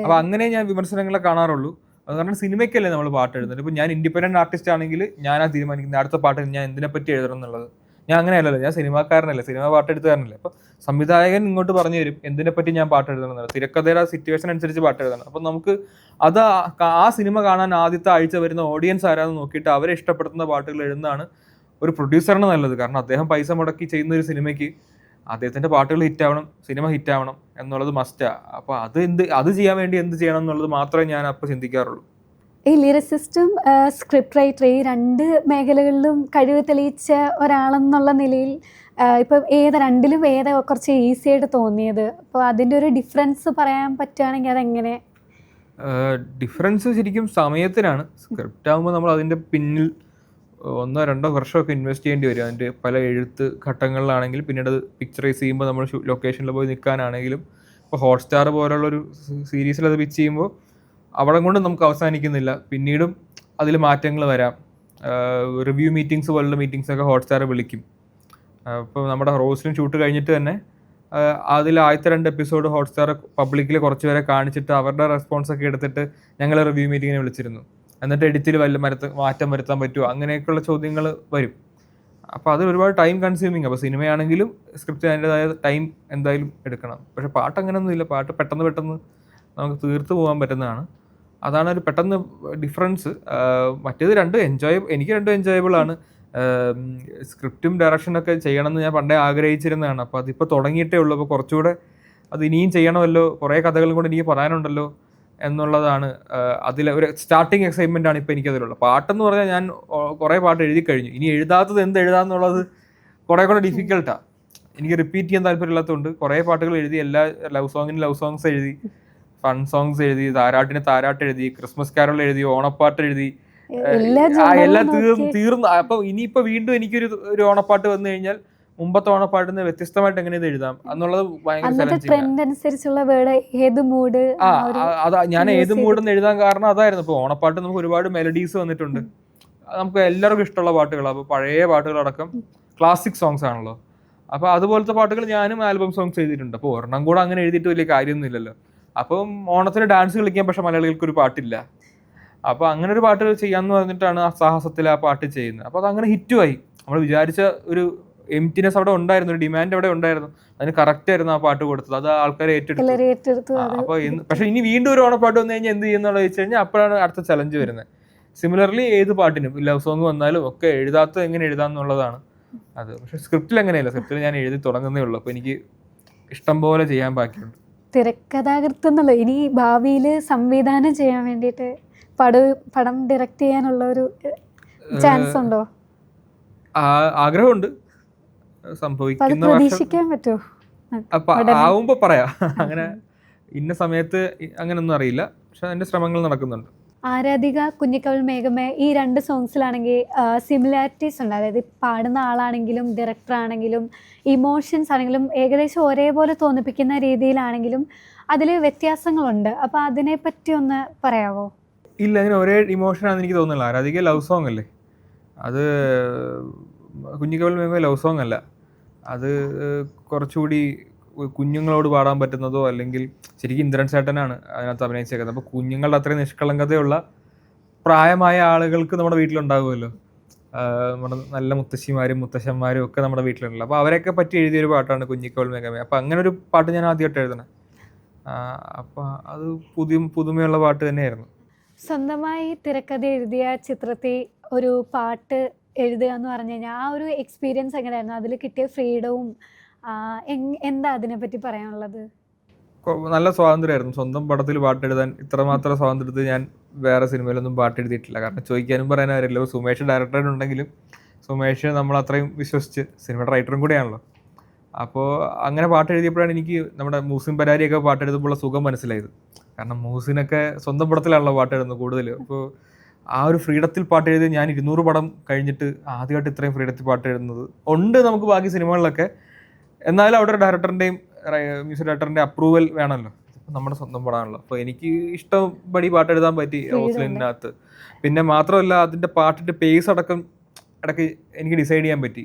അപ്പൊ അങ്ങനെ ഞാൻ വിമർശനങ്ങളെ കാണാറുള്ളൂ. അത് കാരണം സിനിമയ്ക്കല്ലേ നമ്മൾ പാട്ട് എഴുതുന്നത്. ഇപ്പൊ ഞാൻ ഇൻഡിപെൻഡന്റ് ആർട്ടിസ്റ്റ് ആണെങ്കിൽ ഞാനാ തീരുമാനിക്കുന്നത് അടുത്ത പാട്ട് ഞാൻ എന്തിനെ പറ്റി എഴുതണം എന്നുള്ളത്. ഞാൻ അങ്ങനെയല്ലല്ലോ, ഞാൻ സിനിമാക്കാരനല്ലേ, സിനിമ പാട്ടെടുത്തുകാരനല്ലേ. അപ്പൊ സംവിധായകൻ ഇങ്ങോട്ട് പറഞ്ഞു തരും എന്തിനെ പറ്റി ഞാൻ പാട്ട് എഴുതണം എന്നുള്ളത്, തിരക്കഥയുടെ സിറ്റുവേഷൻ അനുസരിച്ച് പാട്ട് എഴുതണം. അപ്പൊ നമുക്ക് അത് ആ സിനിമ കാണാൻ ആദ്യത്തെ ആഴ്ച വരുന്ന ഓഡിയൻസ് ആരാന്ന് നോക്കിയിട്ട് അവരെ ഇഷ്ടപ്പെടുത്തുന്ന പാട്ടുകൾ എഴുതുന്നതാണ് ഒരു പ്രൊഡ്യൂസറിന് നല്ലത്. കാരണം അദ്ദേഹം പൈസ മുടക്കി ചെയ്യുന്ന ഒരു സിനിമയ്ക്ക് അദ്ദേഹത്തിന്റെ പാട്ടുകൾ ഹിറ്റാവണം, സിനിമ ഹിറ്റാവണം എന്നുള്ളത് മസ്റ്റാ. അപ്പോൾ അത് ചെയ്യാൻ വേണ്ടി എന്ത് ചെയ്യണം എന്നുള്ളത് മാത്രമേ ഞാൻ അപ്പോൾ ചിന്തിക്കാറുള്ളൂ. ഈ ലിറിസിസ്റ്റും സ്ക്രിപ്റ്റ് റൈറ്റർ ഈ രണ്ട് മേഖലകളിലും കഴിവ് തെളിയിച്ച ഒരാളെന്നുള്ള നിലയിൽ ഇപ്പം രണ്ടിലും കുറച്ച് ഈസി ആയിട്ട് തോന്നിയത്? അപ്പോൾ അതിൻ്റെ ഒരു ഡിഫറൻസ് പറയാൻ പറ്റുകയാണെങ്കിൽ അതെങ്ങനെ? ഡിഫറൻസ് ശരിക്കും സമയത്തിനാണ്. സ്ക്രിപ്റ്റ് ആകുമ്പോൾ നമ്മൾ അതിൻ്റെ പിന്നിൽ 1-2 വർഷമൊക്കെ ഇൻവെസ്റ്റ് ചെയ്യേണ്ടി വരും. അതിൻ്റെ പല എഴുത്ത് ഘട്ടങ്ങളിലാണെങ്കിൽ, പിന്നീട് അത് പിക്ചറൈസ് ചെയ്യുമ്പോൾ നമ്മൾ ലൊക്കേഷനിൽ പോയി നിൽക്കാനാണെങ്കിലും. ഇപ്പോൾ ഹോട്ട്സ്റ്റാർ പോലുള്ളൊരു സീരീസിൽ അത് പിച്ച് ചെയ്യുമ്പോൾ അവിടെ കൊണ്ട് നമുക്ക് അവസാനിക്കുന്നില്ല, പിന്നീടും അതിൽ മാറ്റങ്ങൾ വരാം. റിവ്യൂ മീറ്റിംഗ്സ് പോലുള്ള മീറ്റിംഗ്സൊക്കെ ഹോട്ട്സ്റ്റാർ വിളിക്കും. ഇപ്പോൾ നമ്മുടെ റോസിലും ഷൂട്ട് കഴിഞ്ഞിട്ട് തന്നെ അതിൽ ആദ്യത്തെ 2 എപ്പിസോഡ് ഹോട്ട്സ്റ്റാർ പബ്ലിക്കിൽ കുറച്ച് പേരെ കാണിച്ചിട്ട് അവരുടെ റെസ്പോൺസൊക്കെ എടുത്തിട്ട് ഞങ്ങൾ റിവ്യൂ മീറ്റിങ്ങിനെ വിളിച്ചിരുന്നു. എന്നിട്ട് എഡിറ്റിൽ വല്ല മാറ്റം വരുത്താൻ പറ്റുമോ, അങ്ങനെയൊക്കെയുള്ള ചോദ്യങ്ങൾ വരും. അപ്പോൾ അത് ഒരുപാട് ടൈം കൺസ്യൂമിങ്. അപ്പോൾ സിനിമയാണെങ്കിലും സ്ക്രിപ്റ്റ് അതിൻ്റെതായ ടൈം എന്തായാലും എടുക്കണം. പക്ഷേ പാട്ട് അങ്ങനെയൊന്നുമില്ല, പാട്ട് പെട്ടെന്ന് നമുക്ക് തീർത്ത് പോകാൻ പറ്റുന്നതാണ്. അതാണ് ഒരു പെട്ടെന്ന് ഡിഫറൻസ്. മറ്റേത് എനിക്ക് രണ്ടും എൻജോയബിൾ ആണ്. സ്ക്രിപ്റ്റും ഡയറക്ഷനൊക്കെ ചെയ്യണമെന്ന് ഞാൻ പണ്ടേ ആഗ്രഹിച്ചിരുന്നതാണ്. അപ്പോൾ അതിപ്പോൾ തുടങ്ങിയിട്ടേ ഉള്ളൂ. അപ്പോൾ കുറച്ചുകൂടെ അത് ഇനിയും ചെയ്യണമല്ലോ, കുറേ കഥകളും കൂടെ എനിക്ക് പറയാനുണ്ടല്ലോ എന്നുള്ളതാണ് അതിലെ ഒരു സ്റ്റാർട്ടിങ് എക്സൈറ്റ്മെൻ്റ് ആണ് ഇപ്പോൾ എനിക്കതിലുള്ളത്. പാട്ടെന്ന് പറഞ്ഞാൽ ഞാൻ കുറേ പാട്ട് എഴുതി കഴിഞ്ഞു. ഇനി എഴുതാത്തത് എന്ത് എഴുതാന്നുള്ളത് കുറേ കൂടെ ഡിഫിക്കൽട്ടാണ്. എനിക്ക് റിപ്പീറ്റ് ചെയ്യാൻ താല്പര്യമില്ലാത്തതുകൊണ്ട് കുറേ പാട്ടുകൾ എഴുതി. എല്ലാ ലവ് സോങ്സ് എഴുതി, ഫൺ സോങ്സ് എഴുതി, താരാട്ട് എഴുതി, ക്രിസ്മസ് കാരോൾ എഴുതി, ഓണപ്പാട്ട് എഴുതി, എല്ലാം തീർന്നു. അപ്പൊ ഇനിയിപ്പോ വീണ്ടും എനിക്കൊരു ഓണപ്പാട്ട് വന്നു കഴിഞ്ഞാൽ മുമ്പത്തെ ഓണപ്പാട്ടിന് വ്യത്യസ്തമായിട്ട് എങ്ങനെ ഇത് എഴുതാം എന്നുള്ളത് ഭയങ്കര അതാ ഞാൻ ഏത് മൂഡെന്ന് എഴുതാൻ കാരണം അതായിരുന്നു. ഇപ്പൊ ഓണപ്പാട്ട് നമുക്ക് ഒരുപാട് മെലഡീസ് വന്നിട്ടുണ്ട്, നമുക്ക് എല്ലാവർക്കും ഇഷ്ടമുള്ള പാട്ടുകളാണ്. അപ്പൊ പഴയ പാട്ടുകളടക്കം ക്ലാസിക് സോങ്സ് ആണല്ലോ. അപ്പൊ അതുപോലത്തെ പാട്ടുകൾ ഞാനും ആൽബം സോങ്സ് എഴുതിയിട്ടുണ്ട്. അപ്പൊ ഒരെണ്ണം കൂടെ അങ്ങനെ എഴുതിയിട്ട് വലിയ കാര്യമൊന്നും ഇല്ലല്ലോ. അപ്പം ഓണത്തിന് ഡാൻസ് കളിക്കാൻ പക്ഷെ മലയാളികൾക്ക് ഒരു പാട്ടില്ല. അപ്പോൾ അങ്ങനെ ഒരു പാട്ട് ചെയ്യാമെന്ന് പറഞ്ഞിട്ടാണ് ആ സാഹസത്തിൽ ആ പാട്ട് ചെയ്യുന്നത്. അപ്പോൾ അതങ്ങനെ ഹിറ്റുമായി. നമ്മൾ വിചാരിച്ച ഒരു എംറ്റിനെസ് അവിടെ ഉണ്ടായിരുന്നു, ഒരു ഡിമാൻഡ് അവിടെ ഉണ്ടായിരുന്നു. അതിന് കറക്റ്റ് ആയിരുന്നു ആ പാട്ട് കൊടുത്തത്. അത് ആൾക്കാരെ ഏറ്റെടുത്തു. അപ്പോൾ പക്ഷെ ഇനി വീണ്ടും ഒരു ഓണപ്പാട്ട് വന്നു കഴിഞ്ഞാൽ എന്ത് ചെയ്യുന്നുള്ളത് വെച്ച് കഴിഞ്ഞാൽ അപ്പോഴാണ് അടുത്ത ചലഞ്ച് വരുന്നത്. സിമിലർലി ഏത് പാട്ടിനും ലവ് സോങ് വന്നാലും ഒക്കെ എഴുതാത്തത് എങ്ങനെ എഴുതാമെന്നുള്ളതാണ് അത്. പക്ഷെ സ്ക്രിപ്റ്റിൽ അങ്ങനെയല്ല. സ്ക്രിപ്റ്റിൽ ഞാൻ എഴുതി തുടങ്ങുന്നേ ഉള്ളൂ. അപ്പോൾ എനിക്ക് ഇഷ്ടം പോലെ ചെയ്യാൻ ബാക്കിയുണ്ട്. തിരക്കഥാകൃത്ത് എന്നുള്ള ഇനി ഭാവിയിൽ സംവിധാനം ചെയ്യാൻ വേണ്ടിയിട്ട് പടം ഡയറക്റ്റ് ചെയ്യാനുള്ള ഒരു ചാൻസ് ഉണ്ടോ? ആഗ്രഹമുണ്ട്. സംഭവിക്കുന്ന പ്രതീക്ഷിക്കാൻ പറ്റുമോ? ആവുമ്പോ പറയാം. അങ്ങനെ ഇന്ന സമയത്ത് അങ്ങനൊന്നും അറിയില്ല. പക്ഷെ അതിന്റെ ശ്രമങ്ങൾ നടക്കുന്നുണ്ട്. ആരാധിക, കുഞ്ഞിക്കവൾ മേഘമേ, ഈ 2 സോങ്സിലാണെങ്കിൽ സിമിലാരിറ്റീസ് ഉണ്ട്. അതായത് പാടുന്ന ആളാണെങ്കിലും ഡയറക്ടർ ആണെങ്കിലും ഇമോഷൻസ് ആണെങ്കിലും ഏകദേശം ഒരേപോലെ തോന്നിപ്പിക്കുന്ന രീതിയിലാണെങ്കിലും അതിൽ വ്യത്യാസങ്ങളുണ്ട്. അപ്പോൾ അതിനെപ്പറ്റി ഒന്ന് പറയാമോ? ഇല്ല, അങ്ങനെ ഒരേ ഇമോഷനാണെന്ന് എനിക്ക് തോന്നുന്നില്ല. ആരാധിക ലവ് സോങ് അല്ലേ, അത് കുഞ്ഞിക്കവൾ മേഘമേ ലവ് സോങ് അല്ല. അത് കുറച്ചുകൂടി കുഞ്ഞുങ്ങളോട് പാടാൻ പറ്റുന്നതോ, അല്ലെങ്കിൽ ശരിക്കും ഇന്ദ്രൻ ചേട്ടനാണ് അതിനകത്ത് അഭിനയിച്ചേക്കുന്നത്. അപ്പോൾ കുഞ്ഞുങ്ങളുടെ അത്രയും നിഷ്കളങ്കതയുള്ള പ്രായമായ ആളുകൾക്ക് നമ്മുടെ വീട്ടിലുണ്ടാകുമല്ലോ. നമ്മുടെ നല്ല മുത്തശ്ശിമാരും മുത്തശ്ശന്മാരും ഒക്കെ നമ്മുടെ വീട്ടിലുണ്ടല്ലോ. അപ്പോൾ അവരെയൊക്കെ പറ്റി എഴുതിയൊരു പാട്ടാണ് കുഞ്ഞിക്കവൾ മേഘമേ. അപ്പോൾ അങ്ങനെ ഒരു പാട്ട് ഞാൻ ആദ്യമായിട്ട് എഴുതണേ. അപ്പോൾ അത് പുതുമയുള്ള പാട്ട് തന്നെയായിരുന്നു. സ്വന്തമായി തിരക്കഥ എഴുതിയ ചിത്രത്തിൽ ഒരു പാട്ട് എഴുതുക എന്ന് പറഞ്ഞു കഴിഞ്ഞാൽ ആ ഒരു എക്സ്പീരിയൻസ് എങ്ങനെയായിരുന്നു? അതിൽ കിട്ടിയ ഫ്രീഡവും എന്താ അതിനെപ്പറ്റി പറയാനുള്ളത്? നല്ല സ്വാതന്ത്ര്യമായിരുന്നു. സ്വന്തം പടത്തിൽ പാട്ടെഴുതാൻ ഇത്രമാത്രം സ്വാതന്ത്ര്യത്തിൽ ഞാൻ വേറെ സിനിമയിലൊന്നും പാട്ട് എഴുതിയിട്ടില്ല. കാരണം ചോദിക്കാനും പറയാനും അറിയില്ല. സുമേഷ് ഡയറക്ടറായിട്ടുണ്ടെങ്കിലും സുമേഷ് നമ്മളത്രയും വിശ്വസിച്ച്, സിനിമയുടെ റൈറ്ററും കൂടെയാണല്ലോ. അപ്പോൾ അങ്ങനെ പാട്ട് എഴുതിയപ്പോഴാണ് എനിക്ക് നമ്മുടെ മൂസിൻ പരാരിയൊക്കെ പാട്ടെഴുതുമ്പോഴുള്ള സുഖം മനസ്സിലായത്. കാരണം മൂസിനൊക്കെ സ്വന്തം പടത്തിലാണല്ലോ പാട്ടെഴുതുന്നത് കൂടുതൽ. അപ്പോൾ ആ ഒരു ഫ്രീഡത്തിൽ പാട്ട് എഴുതി ഞാൻ 200 പടം കഴിഞ്ഞിട്ട് ആദ്യമായിട്ട് ഇത്രയും ഫ്രീഡത്തിൽ പാട്ട് എഴുതുന്നത് ഉണ്ട്. നമുക്ക് ബാക്കി സിനിമകളിലൊക്കെ എന്നാലും അവിടെ ഒരു ഡയറക്ടറിൻ്റെയും മ്യൂസിക് ഡയറക്ടറിൻ്റെ അപ്രൂവൽ വേണമല്ലോ. നമ്മുടെ സ്വന്തം പടമാണല്ലോ. അപ്പോൾ എനിക്ക് ഇഷ്ടംപടി പാട്ട് എഴുതാൻ പറ്റി റോസ്ലിനകത്ത്. പിന്നെ മാത്രമല്ല അതിൻ്റെ പാട്ടിൻ്റെ പേസ് അടക്കം ഇടയ്ക്ക് എനിക്ക് ഡിസൈഡ് ചെയ്യാൻ പറ്റി.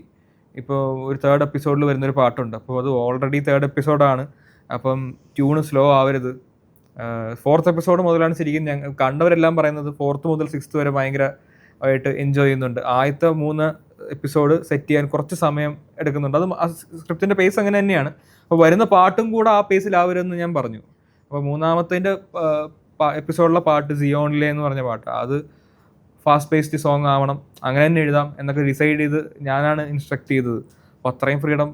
ഇപ്പോൾ ഒരു 3rd എപ്പിസോഡിൽ വരുന്നൊരു പാട്ടുണ്ട്. അപ്പോൾ അത് ഓൾറെഡി 3rd എപ്പിസോഡാണ്. അപ്പം ട്യൂണ് സ്ലോ ആവരുത്. 4th എപ്പിസോഡ് മുതലാണ് ശരിക്കും ഞങ്ങൾ കണ്ടവരെല്ലാം പറയുന്നത് 4th മുതൽ 6th വരെ ഭയങ്കരമായിട്ട് എൻജോയ് ചെയ്യുന്നുണ്ട്. ആദ്യത്തെ 3 എപ്പിസോഡ് സെറ്റ് ചെയ്യാൻ കുറച്ച് സമയം എടുക്കുന്നുണ്ട്. അത് സ്ക്രിപ്റ്റിൻ്റെ പേസ് അങ്ങനെ തന്നെയാണ്. അപ്പോൾ വരുന്ന പാട്ടും കൂടെ ആ പേസിലാവരുതെന്ന് ഞാൻ പറഞ്ഞു. അപ്പോൾ 3ാമത്തെ എപ്പിസോഡിലെ പാട്ട് സിയോണിലെ എന്ന് പറഞ്ഞ പാട്ട്, അത് ഫാസ്റ്റ് പേസ്ഡ് സോങ് ആവണം, അങ്ങനെ തന്നെ എഴുതാം എന്നൊക്കെ ഡിസൈഡ് ചെയ്ത് ഞാനാണ് ഇൻസ്ട്രക്ട് ചെയ്തത്. അപ്പോൾ അത്രയും ഫ്രീഡം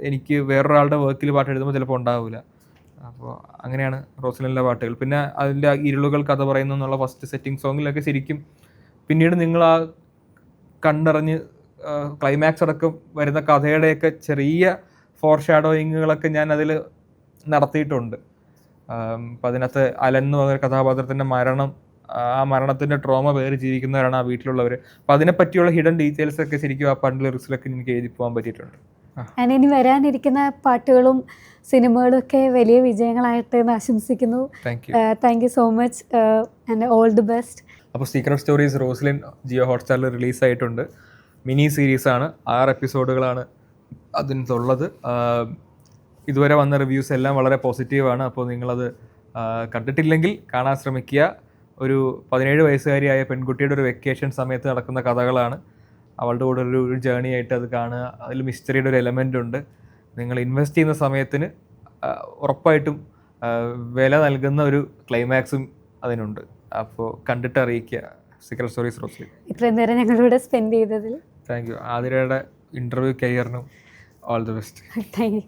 എനിക്ക് വേറൊരാളുടെ വർക്കിൽ പാട്ട് എഴുതുമ്പോൾ ചിലപ്പോൾ ഉണ്ടാവില്ല. അപ്പോൾ അങ്ങനെയാണ് റോസ്ലിനിലെ പാട്ടുകൾ. പിന്നെ അതിൻ്റെ ഇരുളുകൾ കഥ പറയുന്നു എന്നുള്ള ഫസ്റ്റ് സെറ്റിംഗ് സോങ്ങിലൊക്കെ ശരിക്കും പിന്നീട് നിങ്ങൾ ആ കണ്ടറിഞ്ഞ് ക്ലൈമാക്സ് അടക്കം വരുന്ന കഥയുടെയൊക്കെ ചെറിയ ഫോർ ഷാഡോയിങ്ങുകളൊക്കെ ഞാൻ അതിൽ നടത്തിയിട്ടുണ്ട്. അപ്പം അതിനകത്ത് അലൻ എന്ന് പറഞ്ഞ കഥാപാത്രത്തിൻ്റെ മരണം, ആ മരണത്തിൻ്റെ ട്രോമ പേര് ജീവിക്കുന്നവരാണ് ആ വീട്ടിലുള്ളവർ. അപ്പം അതിനെപ്പറ്റിയുള്ള ഹിഡൻ ഡീറ്റെയിൽസ് ഒക്കെ ശരിക്കും ആ പണ്ട് ലിറിക്സിലൊക്കെ എനിക്ക് എഴുതി പോകാൻ പറ്റിയിട്ടുണ്ട്. ഇനി വരാനിരിക്കുന്ന പാട്ടുകളും സിനിമകളും ഒക്കെ വലിയ വിജയങ്ങളായിട്ട് ആശംസിക്കുന്നു. Thank you so much and all the best. അപ്പോൾ സീക്രട്ട് സ്റ്റോറീസ് റോസ്ലിൻ ജിയോ ഹോട്ട്സ്റ്റാറിൽ റിലീസായിട്ടുണ്ട്. മിനി സീരീസാണ്, 6 എപ്പിസോഡുകളാണ് അതിനകത്തുള്ളത്. ഇതുവരെ വന്ന റിവ്യൂസ് എല്ലാം വളരെ പോസിറ്റീവാണ്. അപ്പോൾ നിങ്ങളത് കണ്ടിട്ടില്ലെങ്കിൽ കാണാൻ ശ്രമിക്കുക. ഒരു 17 വയസ്സുകാരിയായ പെൺകുട്ടിയുടെ ഒരു വെക്കേഷൻ സമയത്ത് നടക്കുന്ന കഥകളാണ്. അവളുടെ കൂടെ ഒരു ജേണി ആയിട്ട് അത് കാണുക. അതിൽ മിസ്റ്ററിയുടെ ഒരു എലമെൻ്റ് ഉണ്ട്. നിങ്ങൾ ഇൻവെസ്റ്റ് ചെയ്യുന്ന സമയത്തിന് ഉറപ്പായിട്ടും വില നൽകുന്ന ഒരു ക്ലൈമാക്സും അതിനുണ്ട്. അപ്പോൾ കണ്ടിട്ട് അറിയിക്കുക. Secret stories Roslin. ഇത്രയും നേരം ഞങ്ങളിവിടെ സ്പെൻഡ് ചെയ്തതിൽ താങ്ക് യു. ആതിരയുടെ ഇൻ്റർവ്യൂ കരിയറിനും all the best. Thank U.